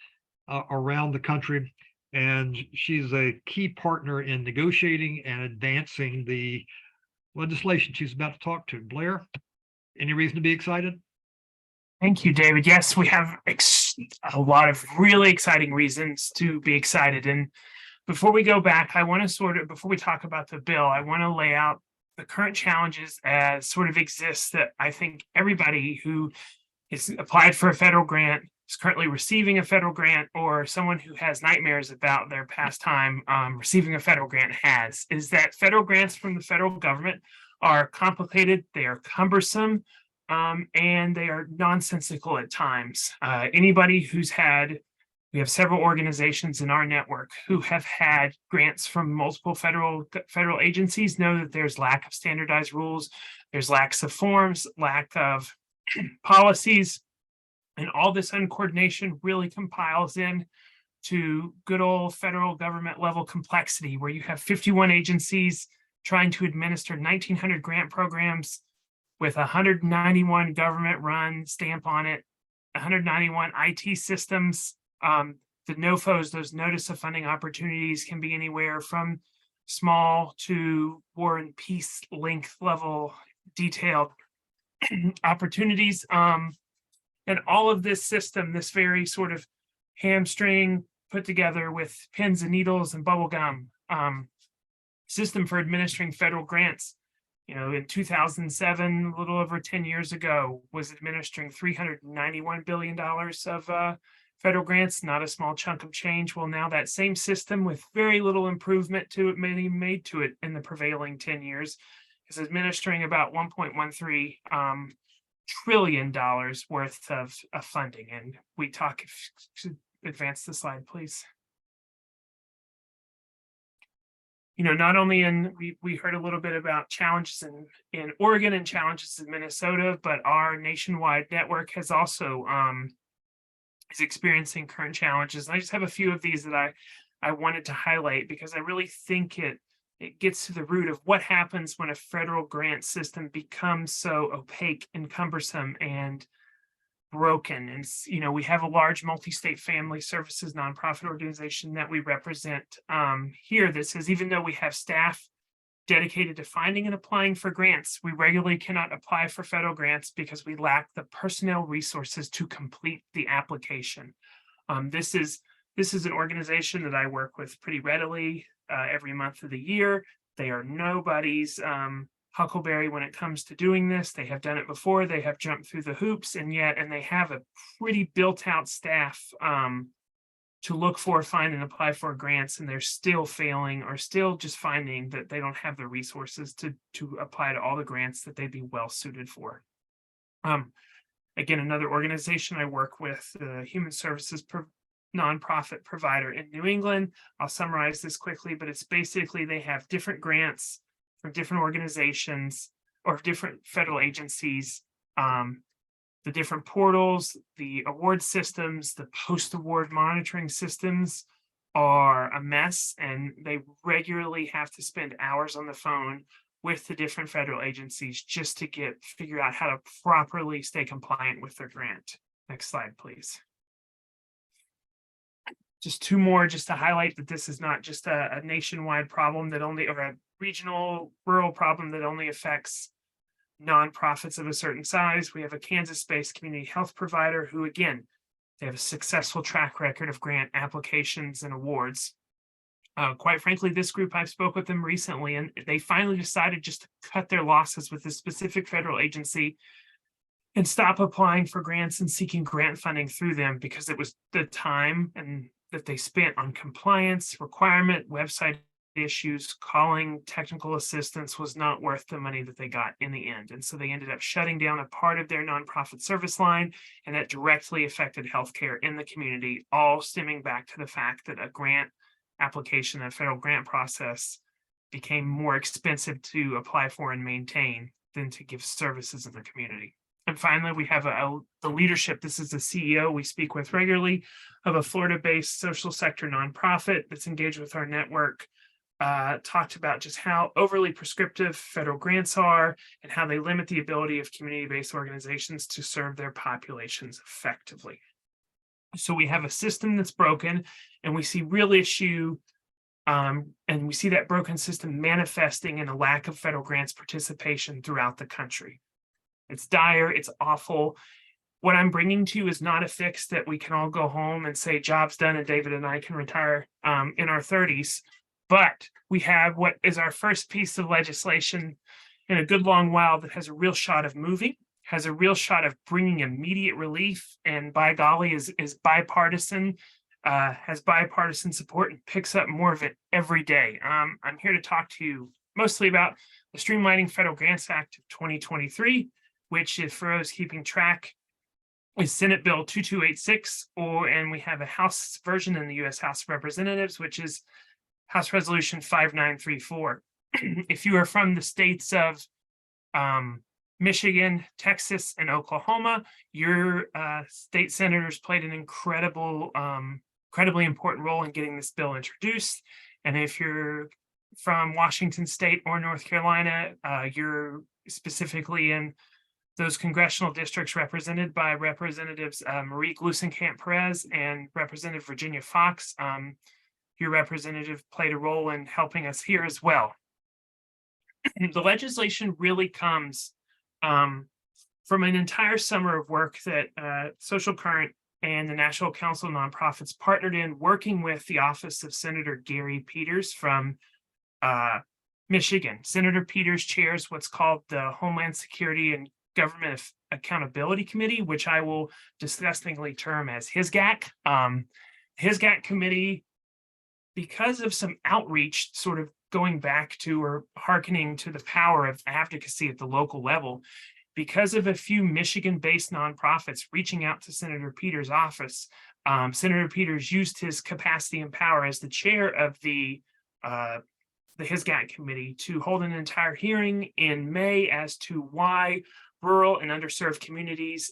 around the country. And she's a key partner in negotiating and advancing the legislation she's about to talk to. Blair, any reason to be excited? Thank you, David. Yes, we have a lot of really exciting reasons to be excited. And before we go back, I want to before we talk about the bill, I want to lay out the current challenges as sort of exist that I think everybody who is applied for a federal grant, is currently receiving a federal grant, or someone who has nightmares about their past time receiving a federal grant is that federal grants from the federal government are complicated, they are cumbersome, and they are nonsensical at times. Anybody who's we have several organizations in our network who have had grants from multiple federal agencies know that there's lack of standardized rules, there's lacks of forms, lack of policies, and all this uncoordination really compiles in to good old federal government level complexity, where you have 51 agencies trying to administer 1,900 grant programs with 191 government-run stamp on it, 191 IT systems. The NOFOs, those notice of funding opportunities, can be anywhere from small to war and peace length level detailed opportunities. And all of this system, this very sort of hamstring put together with pins and needles and bubble gum system for administering federal grants, in 2007, a little over 10 years ago, was administering $391 billion of federal grants, not a small chunk of change. Well, now that same system, with very little improvement to it, made to it in the prevailing 10 years, is administering about $1.13 trillion worth of funding. And we talk, advance the slide, please. Not only we heard a little bit about challenges in Oregon and challenges in Minnesota, but our nationwide network has also is experiencing current challenges. And I just have a few of these that I wanted to highlight, because I really think it gets to the root of what happens when a federal grant system becomes so opaque and cumbersome and broken. And we have a large multi-state family services nonprofit organization that we represent here that says, even though we have staff dedicated to finding and applying for grants, we regularly cannot apply for federal grants because we lack the personnel resources to complete the application. This is an organization that I work with pretty readily every month of the year. They are nobody's huckleberry when it comes to doing this. They have done it before. They have jumped through the hoops, and they have a pretty built out staff to look for, find, and apply for grants, and they're still failing, or still just finding that they don't have the resources to apply to all the grants that they'd be well suited for. Again, another organization I work with, the Human Services nonprofit provider in New England. I'll summarize this quickly, but it's basically they have different grants from different organizations or different federal agencies, the different portals, the award systems, the post-award monitoring systems, are a mess, and they regularly have to spend hours on the phone with the different federal agencies just to figure out how to properly stay compliant with their grant. Next slide, please. Just two more, just to highlight that this is not just a nationwide problem that only, or a regional rural problem that only affects nonprofits of a certain size. We have a Kansas-based community health provider who, again, they have a successful track record of grant applications and awards. Quite frankly, this group, I've spoke with them recently, and they finally decided just to cut their losses with a specific federal agency and stop applying for grants and seeking grant funding through them, because it was the time and that they spent on compliance, requirement, website issues, calling technical assistance was not worth the money that they got in the end. And so they ended up shutting down a part of their nonprofit service line, and that directly affected healthcare in the community, all stemming back to the fact that a grant application, a federal grant process, became more expensive to apply for and maintain than to give services in the community. And finally, we have the leadership. This is the CEO we speak with regularly of a Florida-based social sector nonprofit that's engaged with our network. Talked about just how overly prescriptive federal grants are and how they limit the ability of community-based organizations to serve their populations effectively. So we have a system that's broken, and we see real issue, and we see that broken system manifesting in a lack of federal grants participation throughout the country. It's dire, it's awful. What I'm bringing to you is not a fix that we can all go home and say, job's done, and David and I can retire in our 30s. But we have what is our first piece of legislation in a good long while that has a real shot of moving, has a real shot of bringing immediate relief, and by golly is bipartisan, has bipartisan support, and picks up more of it every day. I'm here to talk to you mostly about the Streamlining Federal Grants Act of 2023, which, if for those keeping track, is Senate Bill 2286, and we have a House version in the U.S. House of Representatives, which is House Resolution 5934. If you are from the states of Michigan, Texas, and Oklahoma, your state senators played an incredibly important role in getting this bill introduced. And if you're from Washington State or North Carolina, you're specifically in those congressional districts represented by Representatives Marie Gluesenkamp-Perez and Representative Virginia Fox. Your representative played a role in helping us here as well. The legislation really comes from an entire summer of work that Social Current and the National Council of Nonprofits partnered in, working with the office of Senator Gary Peters from Michigan. Senator Peters chairs what's called the Homeland Security and Government Accountability Committee, which I will disgustingly term as HISGAC. HISGAC committee, because of some outreach sort of going back to or hearkening to the power of advocacy at the local level, because of a few Michigan-based nonprofits reaching out to Senator Peters' office, Senator Peters used his capacity and power as the chair of the HISGAC committee to hold an entire hearing in May as to why rural and underserved communities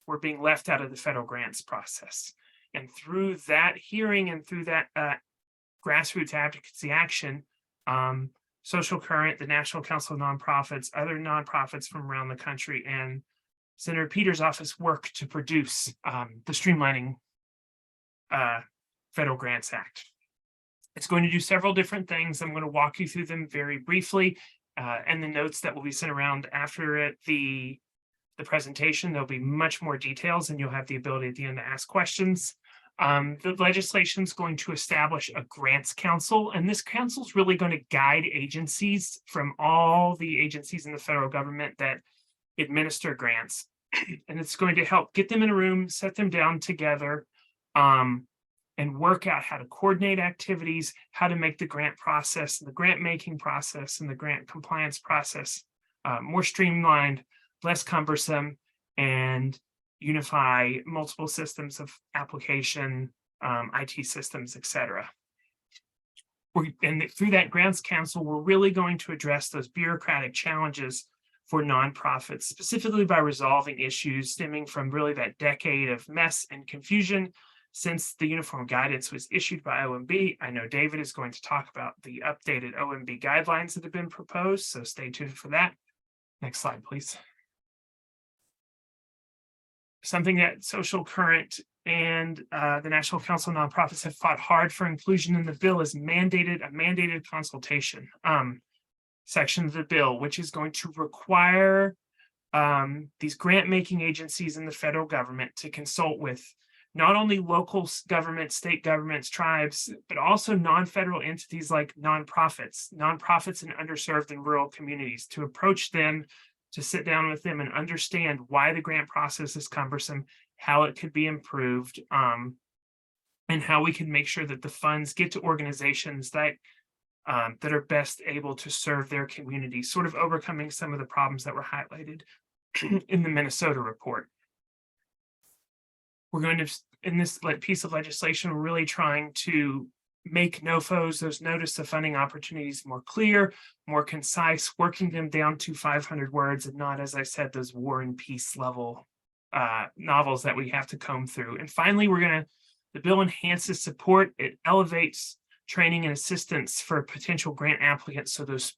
were being left out of the federal grants process. And through that hearing and through that grassroots advocacy action, Social Current, the National Council of Nonprofits, other nonprofits from around the country, and Senator Peters' office worked to produce the Streamlining Federal Grants Act. It's going to do several different things. I'm going to walk you through them very briefly, and the notes that will be sent around after the presentation. There'll be much more details, and you'll have the ability at the end to ask questions. The legislation is going to establish a grants council, and this council is really going to guide agencies from all the agencies in the federal government that administer grants. And it's going to help get them in a room, set them down together, and work out how to coordinate activities, how to make the grant process, the grant making process, and the grant compliance process more streamlined, less cumbersome, and unify multiple systems of application, IT systems, etc. And through that grants council, we're really going to address those bureaucratic challenges for nonprofits, specifically by resolving issues stemming from really that decade of mess and confusion since the uniform guidance was issued by OMB. I know David is going to talk about the updated OMB guidelines that have been proposed, so stay tuned for that. Next slide, please. Something that Social Current and the National Council of Nonprofits have fought hard for inclusion in the bill is a mandated consultation section of the bill, which is going to require these grant-making agencies in the federal government to consult with not only local governments, state governments, tribes, but also non-federal entities like nonprofits in underserved and rural communities, to approach them, to sit down with them and understand why the grant process is cumbersome, how it could be improved, and how we can make sure that the funds get to organizations that are best able to serve their community, sort of overcoming some of the problems that were highlighted in the Minnesota report. We're going to, in this piece of legislation, we're really trying to make NOFOs, those notice of funding opportunities, more clear, more concise, working them down to 500 words and not, as I said, those War and Peace level novels that we have to comb through. And finally, the bill enhances support. It elevates training and assistance for potential grant applicants. So those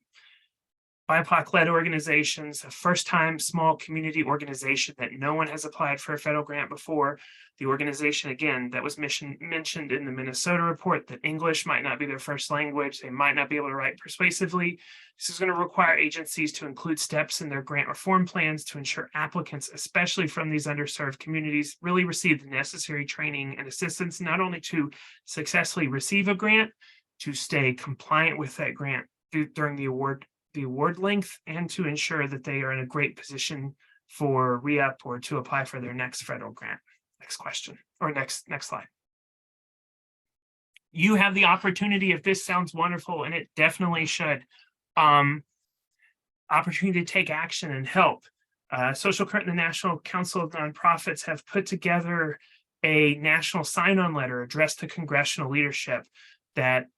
BIPOC-led organizations, a first-time small community organization that no one has applied for a federal grant before, the organization, again, that was mentioned in the Minnesota report, that English might not be their first language, they might not be able to write persuasively. This is going to require agencies to include steps in their grant reform plans to ensure applicants, especially from these underserved communities, really receive the necessary training and assistance, not only to successfully receive a grant, to stay compliant with that grant during the award length, and to ensure that they are in a great position for re-up or to apply for their next federal grant. Next question, or next slide. You have the opportunity, if this sounds wonderful, and it definitely should, opportunity to take action and help. Social Current and the National Council of Nonprofits have put together a national sign-on letter addressed to congressional leadership that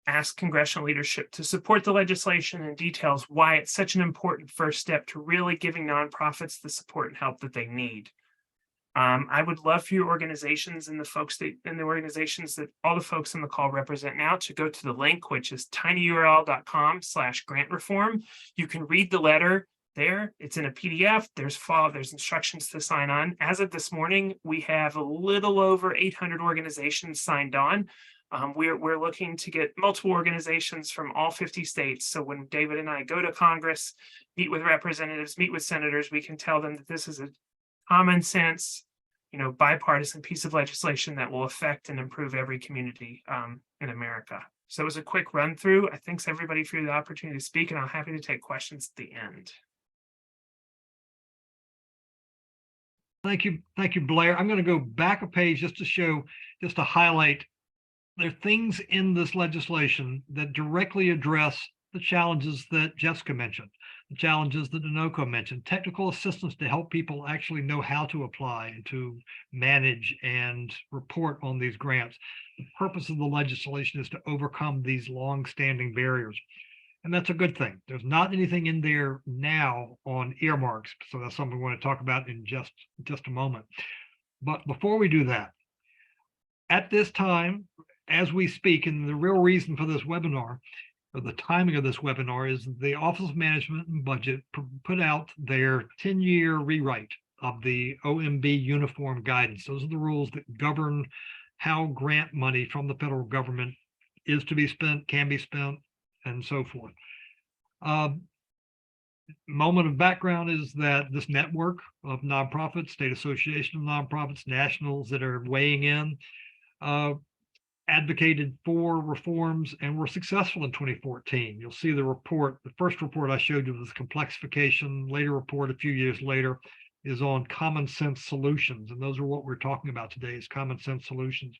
ask congressional leadership to support the legislation and details why it's such an important first step to really giving nonprofits the support and help that they need. I would love for your organizations and the organizations that all the folks on the call represent now to go to the link, which is tinyurl.com/grant reform. You can read the letter there. It's in a PDF. There's instructions to sign on. As of this morning, we have a little over 800 organizations signed on. We're looking to get multiple organizations from all 50 states. So when David and I go to Congress, meet with representatives, meet with senators, we can tell them that this is a common sense, bipartisan piece of legislation that will affect and improve every community in America. So it was a quick run through. I thanks everybody for the opportunity to speak, and I'm happy to take questions at the end. Thank you, Blair. I'm going to go back a page just to highlight. There are things in this legislation that directly address the challenges that Jessica mentioned, the challenges that Nonoco mentioned, technical assistance to help people actually know how to apply and to manage and report on these grants. The purpose of the legislation is to overcome these long-standing barriers. And that's a good thing. There's not anything in there now on earmarks. So that's something we want to talk about in just a moment. But before we do that, at this time, as we speak, and the real reason for this webinar, or the timing of this webinar, is the Office of Management and Budget put out their 10-year rewrite of the OMB uniform guidance. Those are the rules that govern how grant money from the federal government is to be spent, can be spent, and so forth. Moment of background is that this network of nonprofits, State Association of Nonprofits, nationals that are weighing in, advocated for reforms and were successful in 2014. You'll see the report. The first report I showed you was complexification. Later report a few years later is on common sense solutions. And those are what we're talking about today, is common sense solutions.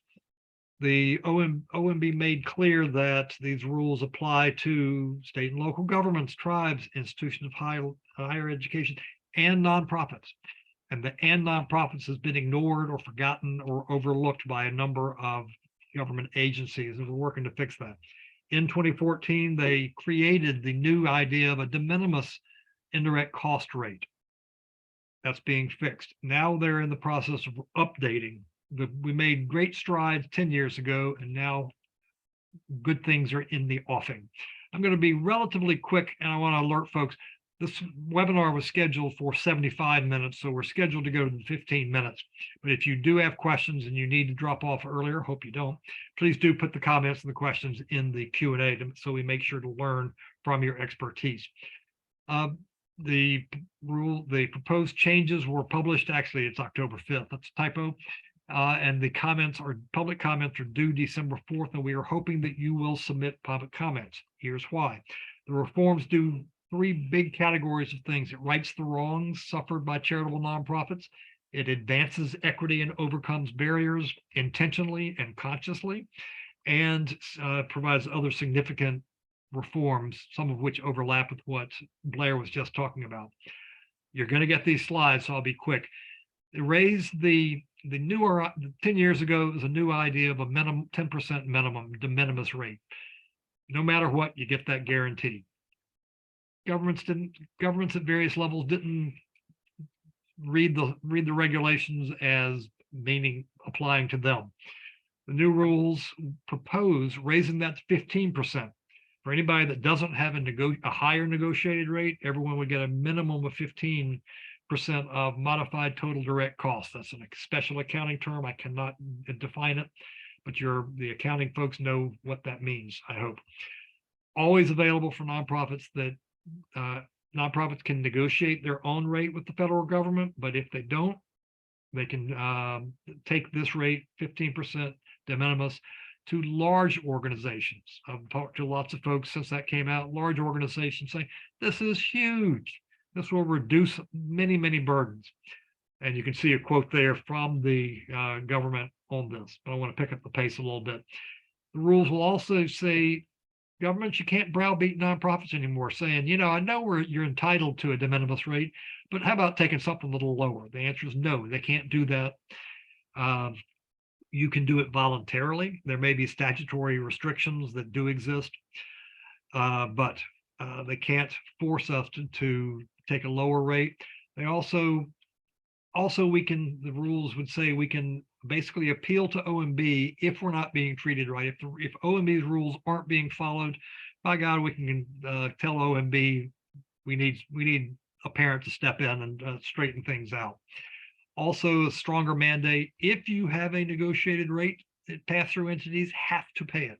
The OMB made clear that these rules apply to state and local governments, tribes, institutions of higher education, and nonprofits. And the "and nonprofits" has been ignored or forgotten or overlooked by a number of government agencies, and we're working to fix that. In 2014, they created the new idea of a de minimis indirect cost rate. That's being fixed. Now they're in the process of updating we made great strides 10 years ago, and now good things are in the offing. I'm going to be relatively quick, and I want to alert folks. This webinar was scheduled for 75 minutes, so we're scheduled to go to 15 minutes. But if you do have questions and you need to drop off earlier, hope you don't, please do put the comments and the questions in the Q&A so we make sure to learn from your expertise. The proposed changes were published. Actually, it's October 5th. That's a typo. And the public comments are due December 4th, and we are hoping that you will submit public comments. Here's why. The reforms do 3 big categories of things. It rights the wrongs suffered by charitable nonprofits. It advances equity and overcomes barriers intentionally and consciously, and provides other significant reforms, some of which overlap with what Blair was just talking about. You're going to get these slides, so I'll be quick. It raised the newer 10 years ago, it was a new idea of a minimum 10% minimum de minimis rate. No matter what, you get that guarantee. Governments at various levels didn't read the regulations as meaning applying to them. The new rules propose raising that to 15%. For anybody that doesn't have a higher negotiated rate, everyone would get a minimum of 15% of modified total direct cost. That's a special accounting term. I cannot define it, but the accounting folks know what that means, I hope. Always available for nonprofits that nonprofits can negotiate their own rate with the federal government, but if they don't, they can take this rate, 15% de minimis, to large organizations. I've talked to lots of folks since that came out, large organizations saying, this is huge. This will reduce many, many burdens. And you can see a quote there from the government on this, but I want to pick up the pace a little bit. The rules will also say, governments, you can't browbeat nonprofits anymore, saying, I know you're entitled to a de minimis rate, but how about taking something a little lower? The answer is no, they can't do that. You can do it voluntarily. There may be statutory restrictions that do exist, but they can't force us to take a lower rate. They also the rules would say we can basically appeal to OMB if we're not being treated right. If OMB's rules aren't being followed, by God, we can tell OMB we need a parent to step in and straighten things out. Also, a stronger mandate. If you have a negotiated rate, pass-through entities have to pay it.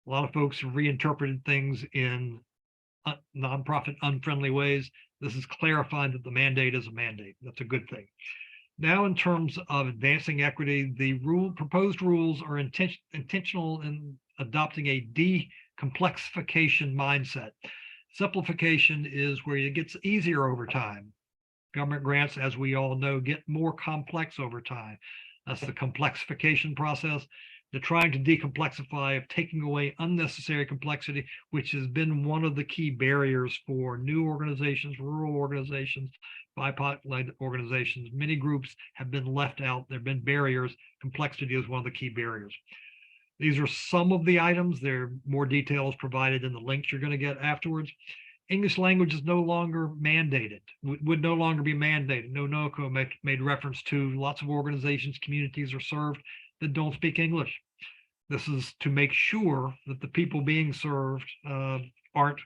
A lot of folks have reinterpreted things in nonprofit unfriendly ways. This is clarifying that the mandate is a mandate. That's a good thing. Now, in terms of advancing equity, the proposed rules are intentional in adopting a decomplexification mindset. Simplification is where it gets easier over time. Government grants, as we all know, get more complex over time. That's the complexification process. They're trying to decomplexify, of taking away unnecessary complexity, which has been one of the key barriers for new organizations, rural organizations, BIPOC-led organizations. Many groups have been left out. There have been barriers. Complexity is one of the key barriers. These are some of the items. There are more details provided in the links you're going to get afterwards. English language is no longer mandated, would no longer be mandated. NONOCO made reference to lots of organizations, communities are served that don't speak English. This is to make sure that the people being served aren't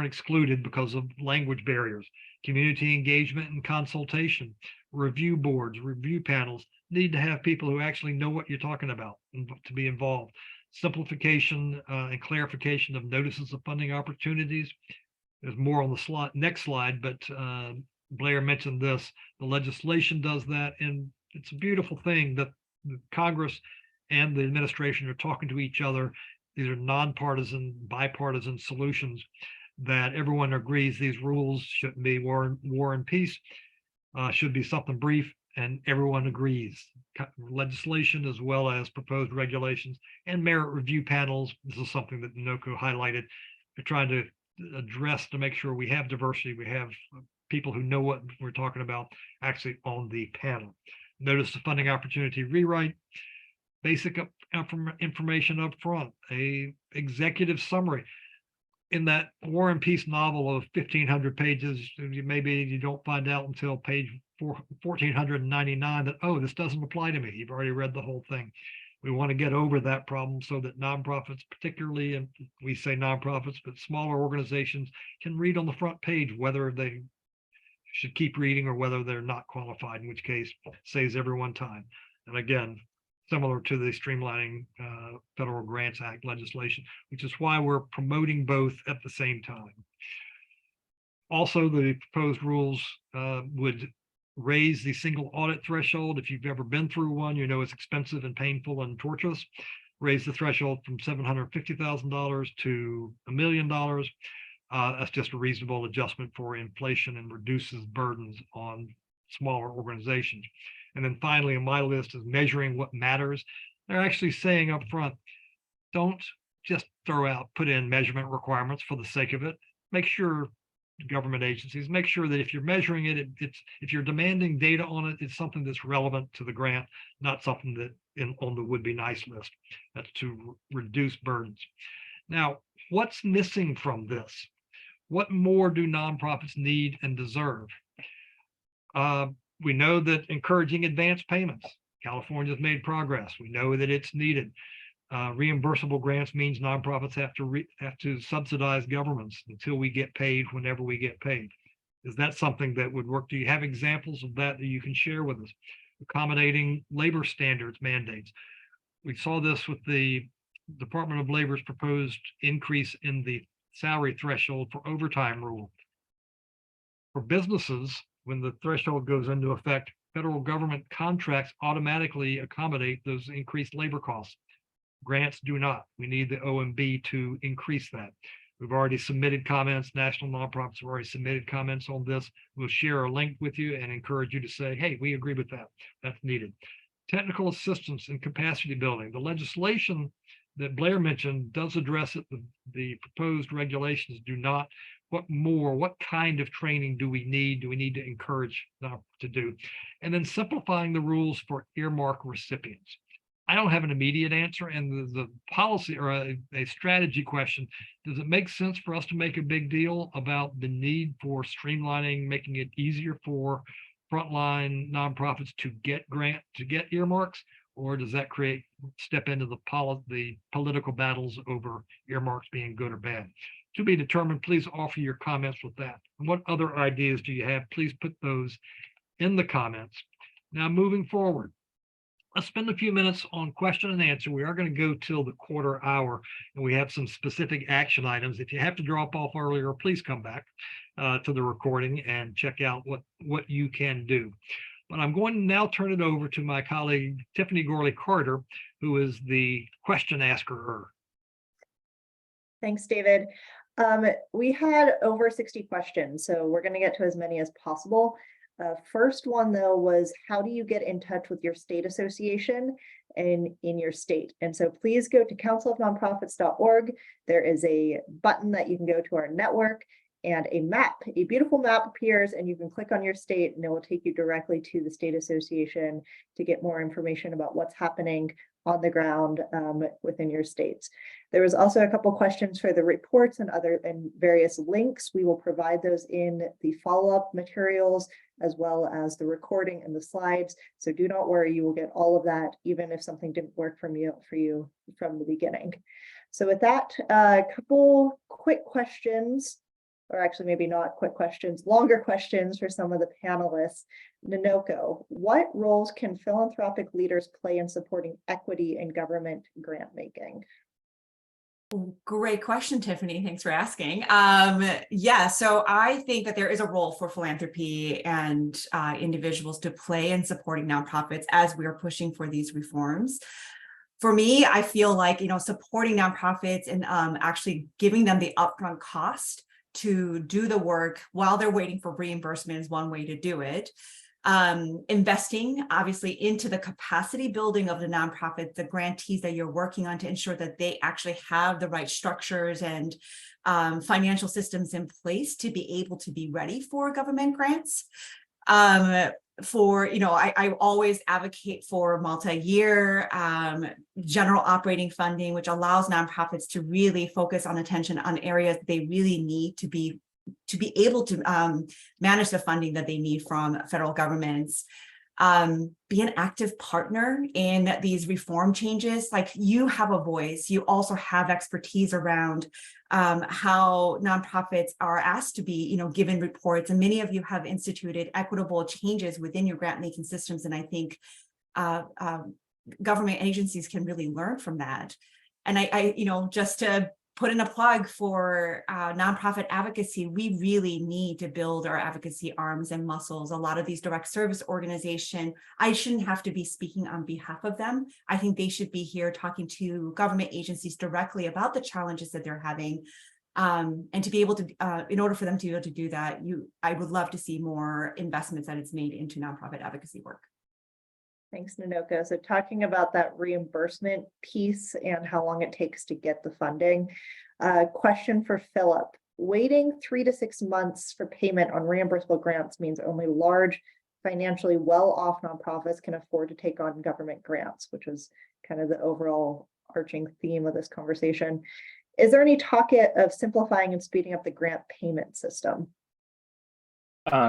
excluded because of language barriers. Community engagement and consultation, review boards, review panels need to have people who actually know what you're talking about to be involved. Simplification and clarification of notices of funding opportunities. There's more on the next slide, but Blair mentioned this. The legislation does that, and it's a beautiful thing that the Congress and the administration are talking to each other. These are nonpartisan, bipartisan solutions that everyone agrees these rules shouldn't be war and peace, should be something brief, and everyone agrees. Legislation as well as proposed regulations and merit review panels. This is something that NOCO highlighted. They're trying to address to make sure we have diversity. We have people who know what we're talking about actually on the panel. Notice of funding opportunity rewrite, basic information up front, a executive summary. in that War and Peace novel of 1,500 pages, maybe you don't find out until page 1,499 that, oh, this doesn't apply to me. You've already read the whole thing. We want to get over that problem so that nonprofits, particularly, and we say nonprofits, but smaller organizations, can read on the front page whether they should keep reading or whether they're not qualified, in which case saves everyone time. And again, similar to the streamlining Federal Grants Act legislation, which is why we're promoting both at the same time. Also, the proposed rules would raise the single audit threshold. If you've ever been through one, you know it's expensive and painful and torturous. Raise the threshold from $750,000 to $1 million. That's just a reasonable adjustment for inflation and reduces burdens on smaller organizations. And then finally, on my list is measuring what matters. They're actually saying up front, don't just put in measurement requirements for the sake of it. Make sure government agencies, make sure that if you're measuring it, if you're demanding data on it, it's something that's relevant to the grant, not something that on the would be nice list. That's to reduce burdens. Now, what's missing from this? What more do nonprofits need and deserve? We know that encouraging advance payments, California's made progress. We know that it's needed. Reimbursable grants means nonprofits have to subsidize governments until we get paid whenever we get paid. Is that something that would work? Do you have examples of that you can share with us? Accommodating labor standards mandates. We saw this with the Department of Labor's proposed increase in the salary threshold for overtime rule. For businesses, when the threshold goes into effect, federal government contracts automatically accommodate those increased labor costs. Grants do not. We need the OMB to increase that. We've already submitted comments. National nonprofits have already submitted comments on this. We'll share a link with you and encourage you to say, hey, we agree with that. That's needed. Technical assistance and capacity building. The legislation that Blair mentioned does address it. The proposed regulations do not. What kind of training do we need? Do we need to encourage to do? And then simplifying the rules for earmark recipients. I don't have an immediate answer, and the policy or a strategy question, does it make sense for us to make a big deal about the need for streamlining, making it easier for frontline nonprofits to get earmarks, or does that step into the political battles over earmarks being good or bad? To be determined. Please offer your comments with that. And what other ideas do you have? Please put those in the comments. Now, moving forward, let's spend a few minutes on question and answer. We are going to go till the quarter hour, and we have some specific action items. If you have to drop off earlier, please come back to the recording and check out what you can do. But I'm going to now turn it over to my colleague, Tiffany Gorley-Carter, who is the question asker. Thanks, David. We had over 60 questions, so we're going to get to as many as possible. First one, though, was how do you get in touch with your state association in your state? And so please go to councilofnonprofits.org. There is a button that you can go to our network, and a beautiful map appears, and you can click on your state and it will take you directly to the state association to get more information about what's happening on the ground within your states. There was also a couple questions for the reports and various links. We will provide those in the follow-up materials as well as the recording and the slides. So do not worry, you will get all of that, even if something didn't work for you from the beginning. So with that, a couple quick questions, or actually maybe not quick questions, longer questions for some of the panelists. Nanoko, what roles can philanthropic leaders play in supporting equity in government grant making? Great question, Tiffany. Thanks for asking. Yeah, so I think that there is a role for philanthropy and individuals to play in supporting nonprofits as we are pushing for these reforms. For me, I feel like, supporting nonprofits and actually giving them the upfront cost to do the work while they're waiting for reimbursement is one way to do it. Investing obviously into the capacity building of the nonprofits, the grantees that you're working on to ensure that they actually have the right structures and financial systems in place to be able to be ready for government grants. for, I always advocate for multi-year general operating funding, which allows nonprofits to really focus on attention on areas they really need to be able to manage the funding that they need from federal governments. Be an active partner in these reform changes. Like, you have a voice, you also have expertise around how nonprofits are asked to be, given reports, and many of you have instituted equitable changes within your grant making systems. And I think government agencies can really learn from that. And I just to put in a plug for nonprofit advocacy, we really need to build our advocacy arms and muscles. A lot of these direct service organizations, I shouldn't have to be speaking on behalf of them. I think they should be here talking to government agencies directly about the challenges that they're having. And to be able to, in order for them to be able to do that, I would love to see more investments that it's made into nonprofit advocacy work. Thanks, Nanoko. So talking about that reimbursement piece and how long it takes to get the funding, question for Philip. Waiting 3 to 6 months for payment on reimbursable grants means only large, financially well-off nonprofits can afford to take on government grants, which is kind of the overall arching theme of this conversation. Is there any talk of simplifying and speeding up the grant payment system?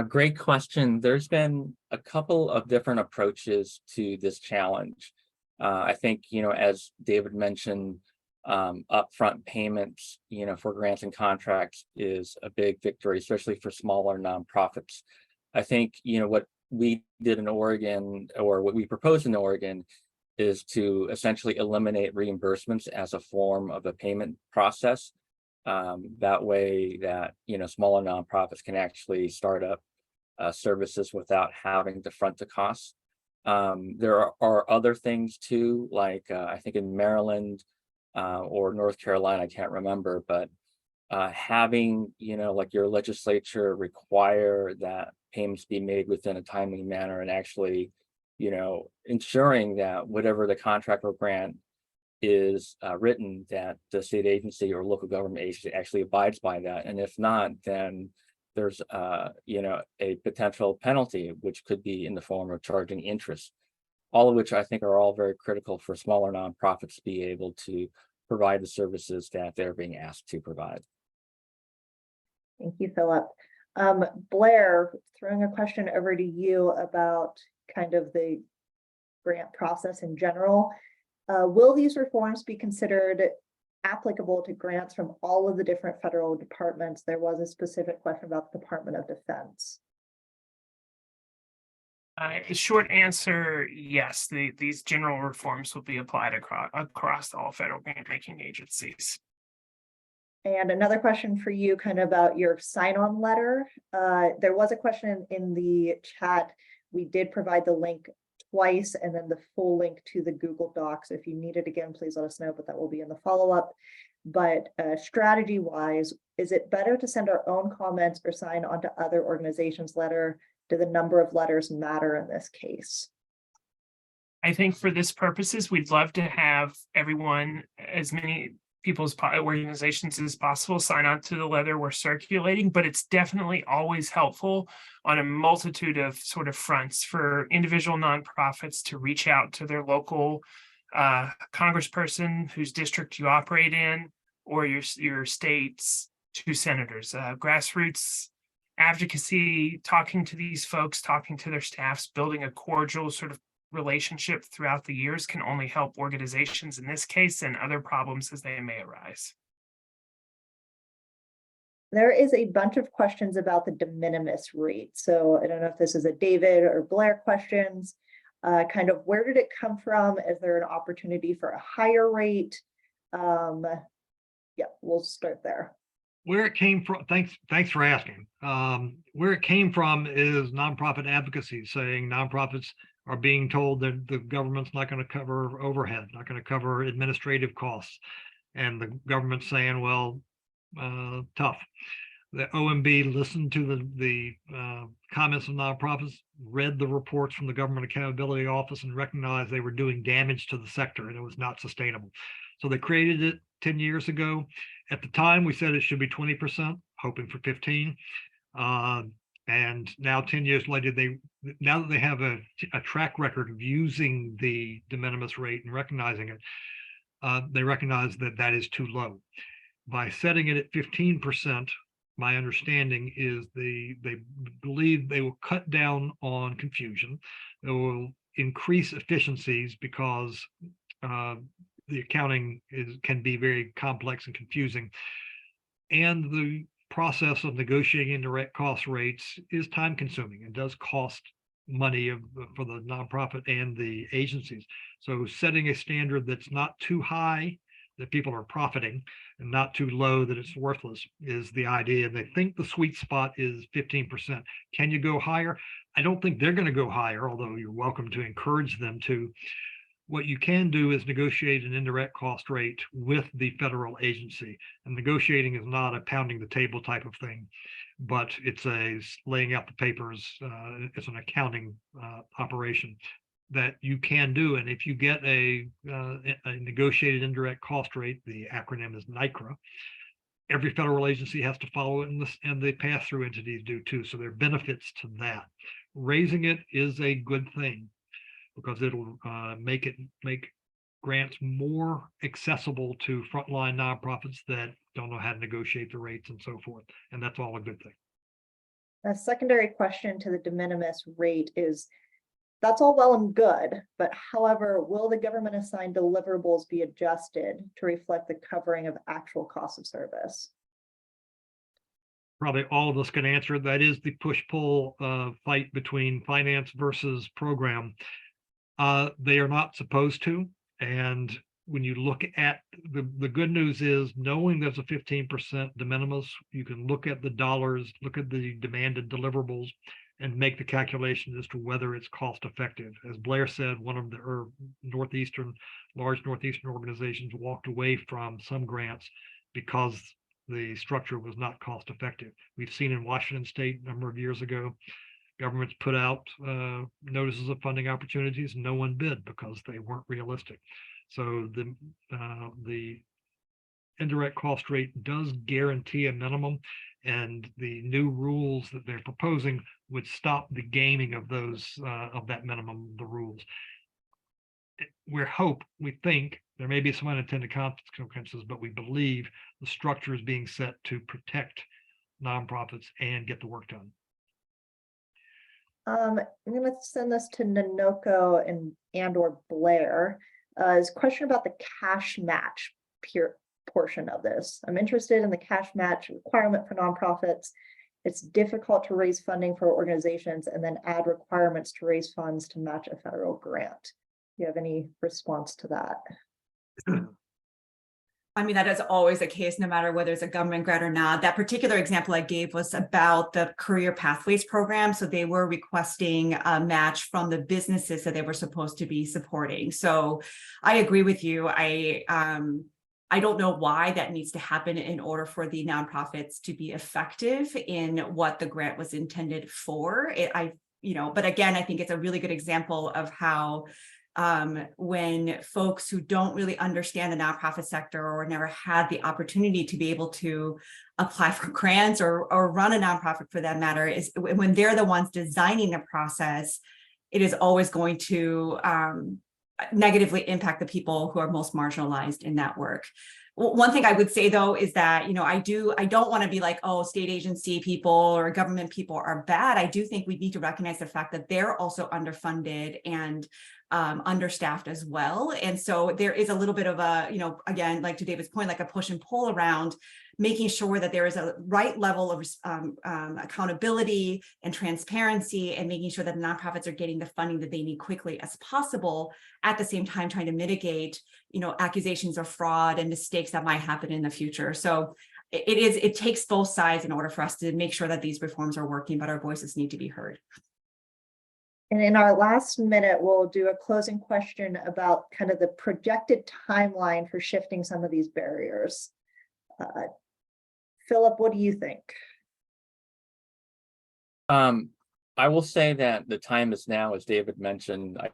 Great question. There's been a couple of different approaches to this challenge. I think, as David mentioned, upfront payments, for grants and contracts is a big victory, especially for smaller nonprofits. I think, what we did in Oregon, or what we proposed in Oregon, is to essentially eliminate reimbursements as a form of a payment process. That way that, smaller nonprofits can actually start up services without having to front the costs. There are other things too, like I think in Maryland or North Carolina, I can't remember, but having, like your legislature require that payments be made within a timely manner, and actually, ensuring that whatever the contract or grant is written, that the state agency or local government agency actually abides by that. And if not, then there's a potential penalty, which could be in the form of charging interest, all of which I think are all very critical for smaller nonprofits to be able to provide the services that they're being asked to provide. Thank you, Philip. Blair, throwing a question over to you about kind of the grant process in general. Will these reforms be considered applicable to grants from all of the different federal departments? There was a specific question about the Department of Defense. The short answer, yes. These general reforms will be applied across all federal grant-making agencies. And another question for you, kind of about your sign-on letter. There was a question in the chat. We did provide the link twice, and then the full link to the Google Docs. If you need it again, please let us know, but that will be in the follow-up. But strategy-wise, is it better to send our own comments or sign on to other organizations' letter? Do the number of letters matter in this case? I think for this purposes, we'd love to have everyone, as many people's organizations as possible, sign on to the letter we're circulating, but it's definitely always helpful on a multitude of sort of fronts for individual nonprofits to reach out to their local congressperson whose district you operate in, or your state's 2 senators. Grassroots advocacy, talking to these folks, talking to their staffs, building a cordial sort of relationship throughout the years can only help organizations in this case and other problems as they may arise. There is a bunch of questions about the de minimis rate. So I don't know if this is a David or Blair questions. Kind of where did it come from? Is there an opportunity for a higher rate? Yeah, we'll start there. Where it came from, thanks for asking. Where it came from is nonprofit advocacy, saying nonprofits are being told that the government's not going to cover overhead, not going to cover administrative costs. And the government's saying, well, tough. The OMB listened to the comments of nonprofits, read the reports from the Government Accountability Office, and recognized they were doing damage to the sector and it was not sustainable. So they created it 10 years ago. At the time, we said it should be 20%, hoping for 15. And now 10 years later, now that they have a track record of using the de minimis rate and recognizing it, they recognize that that is too low. By setting it at 15%, my understanding is they believe they will cut down on confusion. They will increase efficiencies because the accounting can be very complex and confusing. And the process of negotiating direct cost rates is time consuming and does cost money for the nonprofit and the agencies. So setting a standard that's not too high that people are profiting and not too low that it's worthless is the idea. And they think the sweet spot is 15%. Can you go higher? I don't think they're going to go higher, although you're welcome to encourage them to. What you can do is negotiate an indirect cost rate with the federal agency. And negotiating is not a pounding the table type of thing, but it's a laying out the papers. It's an accounting operation that you can do. And if you get a negotiated indirect cost rate, the acronym is NICRA, every federal agency has to follow it, and the pass-through entities do too. So there are benefits to that. Raising it is a good thing because it'll make grants more accessible to frontline nonprofits that don't know how to negotiate the rates and so forth. And that's all a good thing. A secondary question to the de minimis rate is, that's all well and good, but however, will the government assigned deliverables be adjusted to reflect the covering of actual cost of service? Probably all of us can answer. That is the push-pull fight between finance versus program. They are not supposed to. And when you look at the good news is knowing there's a 15% de minimis, you can look at the dollars, look at the demanded deliverables, and make the calculation as to whether it's cost effective. As Blair said, one of the large Northeastern organizations walked away from some grants because the structure was not cost effective. We've seen in Washington State a number of years ago, governments put out notices of funding opportunities, and no one bid because they weren't realistic. So the indirect cost rate does guarantee a minimum, and the new rules that they're proposing would stop the gaming of that minimum, the rules. We think there may be some unintended consequences, but we believe the structure is being set to protect nonprofits and get the work done. I'm going to send this to Nanoko and or Blair. Is a question about the cash match portion of this. I'm interested in the cash match requirement for nonprofits. It's difficult to raise funding for organizations and then add requirements to raise funds to match a federal grant. Do you have any response to that? I mean, that is always the case, no matter whether it's a government grant or not. That particular example I gave was about the Career Pathways program. So they were requesting a match from the businesses that they were supposed to be supporting. So I agree with you. I don't know why that needs to happen in order for the nonprofits to be effective in what the grant was intended for. But again, I think it's a really good example of how when folks who don't really understand the nonprofit sector or never had the opportunity to be able to apply for grants or run a nonprofit for that matter, is when they're the ones designing the process, it is always going to negatively impact the people who are most marginalized in that work. One thing I would say though is that, I don't want to be like, oh, state agency people or government people are bad. I do think we need to recognize the fact that they're also underfunded and understaffed as well. And so there is a little bit of a, again, like to David's point, like a push and pull around making sure that there is a right level of accountability and transparency, and making sure that nonprofits are getting the funding that they need quickly as possible, at the same time trying to mitigate, accusations of fraud and mistakes that might happen in the future. So it takes both sides in order for us to make sure that these reforms are working, but our voices need to be heard. And in our last minute, we'll do a closing question about kind of the projected timeline for shifting some of these barriers. Philip, what do you think? I will say that the time is now, as David mentioned. I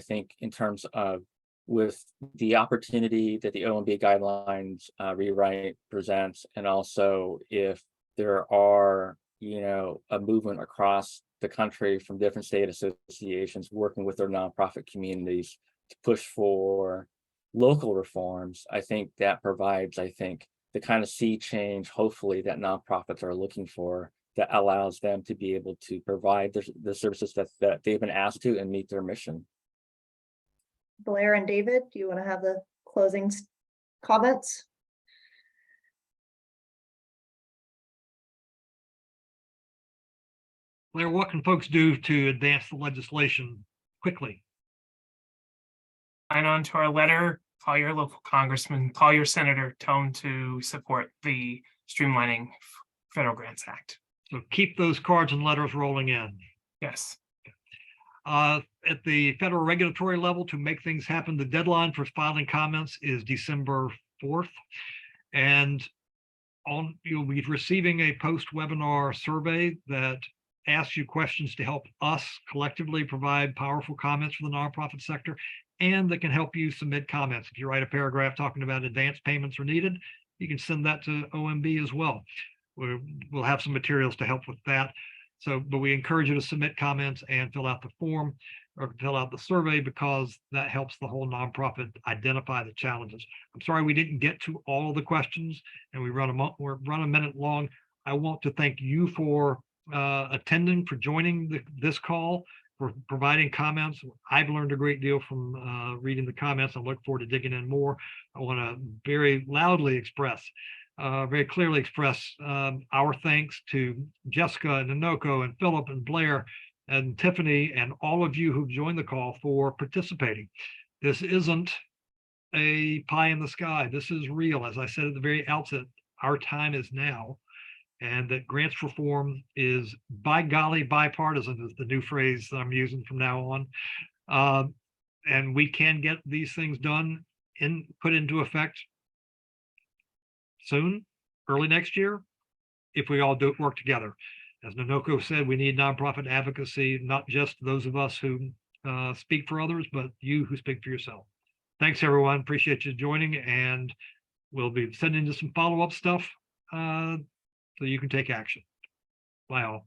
think in terms of with the opportunity that the OMB guidelines rewrite presents, and also if there are a movement across the country from different state associations working with their nonprofit communities to push for local reforms. I think that provides, the kind of sea change, hopefully, that nonprofits are looking for, that allows them to be able to provide the services that they've been asked to and meet their mission. Blair and David, do you want to have the closing comments? Blair, what can folks do to advance the legislation quickly? Sign on to our letter, call your local congressman, call your senator, tell them to support the Streamlining Federal Grants Act. So keep those cards and letters rolling in. Yes. At the federal regulatory level, to make things happen, the deadline for filing comments is December 4th. And you'll be receiving a post-webinar survey that asks you questions to help us collectively provide powerful comments for the nonprofit sector, and that can help you submit comments. If you write a paragraph talking about advance payments are needed, you can send that to OMB as well. We'll have some materials to help with that. So, but we encourage you to submit comments and fill out the form or fill out the survey, because that helps the whole nonprofit identify the challenges. I'm sorry we didn't get to all of the questions, and we're a minute long. I want to thank you for attending, for joining this call, for providing comments. I've learned a great deal from reading the comments. I look forward to digging in more. I want to very loudly express, very clearly express our thanks to Jessica and Nonoko and Philip and Blair and Tiffany and all of you who've joined the call for participating. This isn't a pie in the sky. This is real. As I said at the very outset, our time is now, and that grants reform is, by golly, bipartisan is the new phrase that I'm using from now on. And we can get these things done put into effect soon, early next year, if we all work together. As Nonoko said, we need nonprofit advocacy, not just those of us who speak for others, but you who speak for yourself. Thanks, everyone. Appreciate you joining, and we'll be sending you some follow-up stuff so you can take action. Bye all.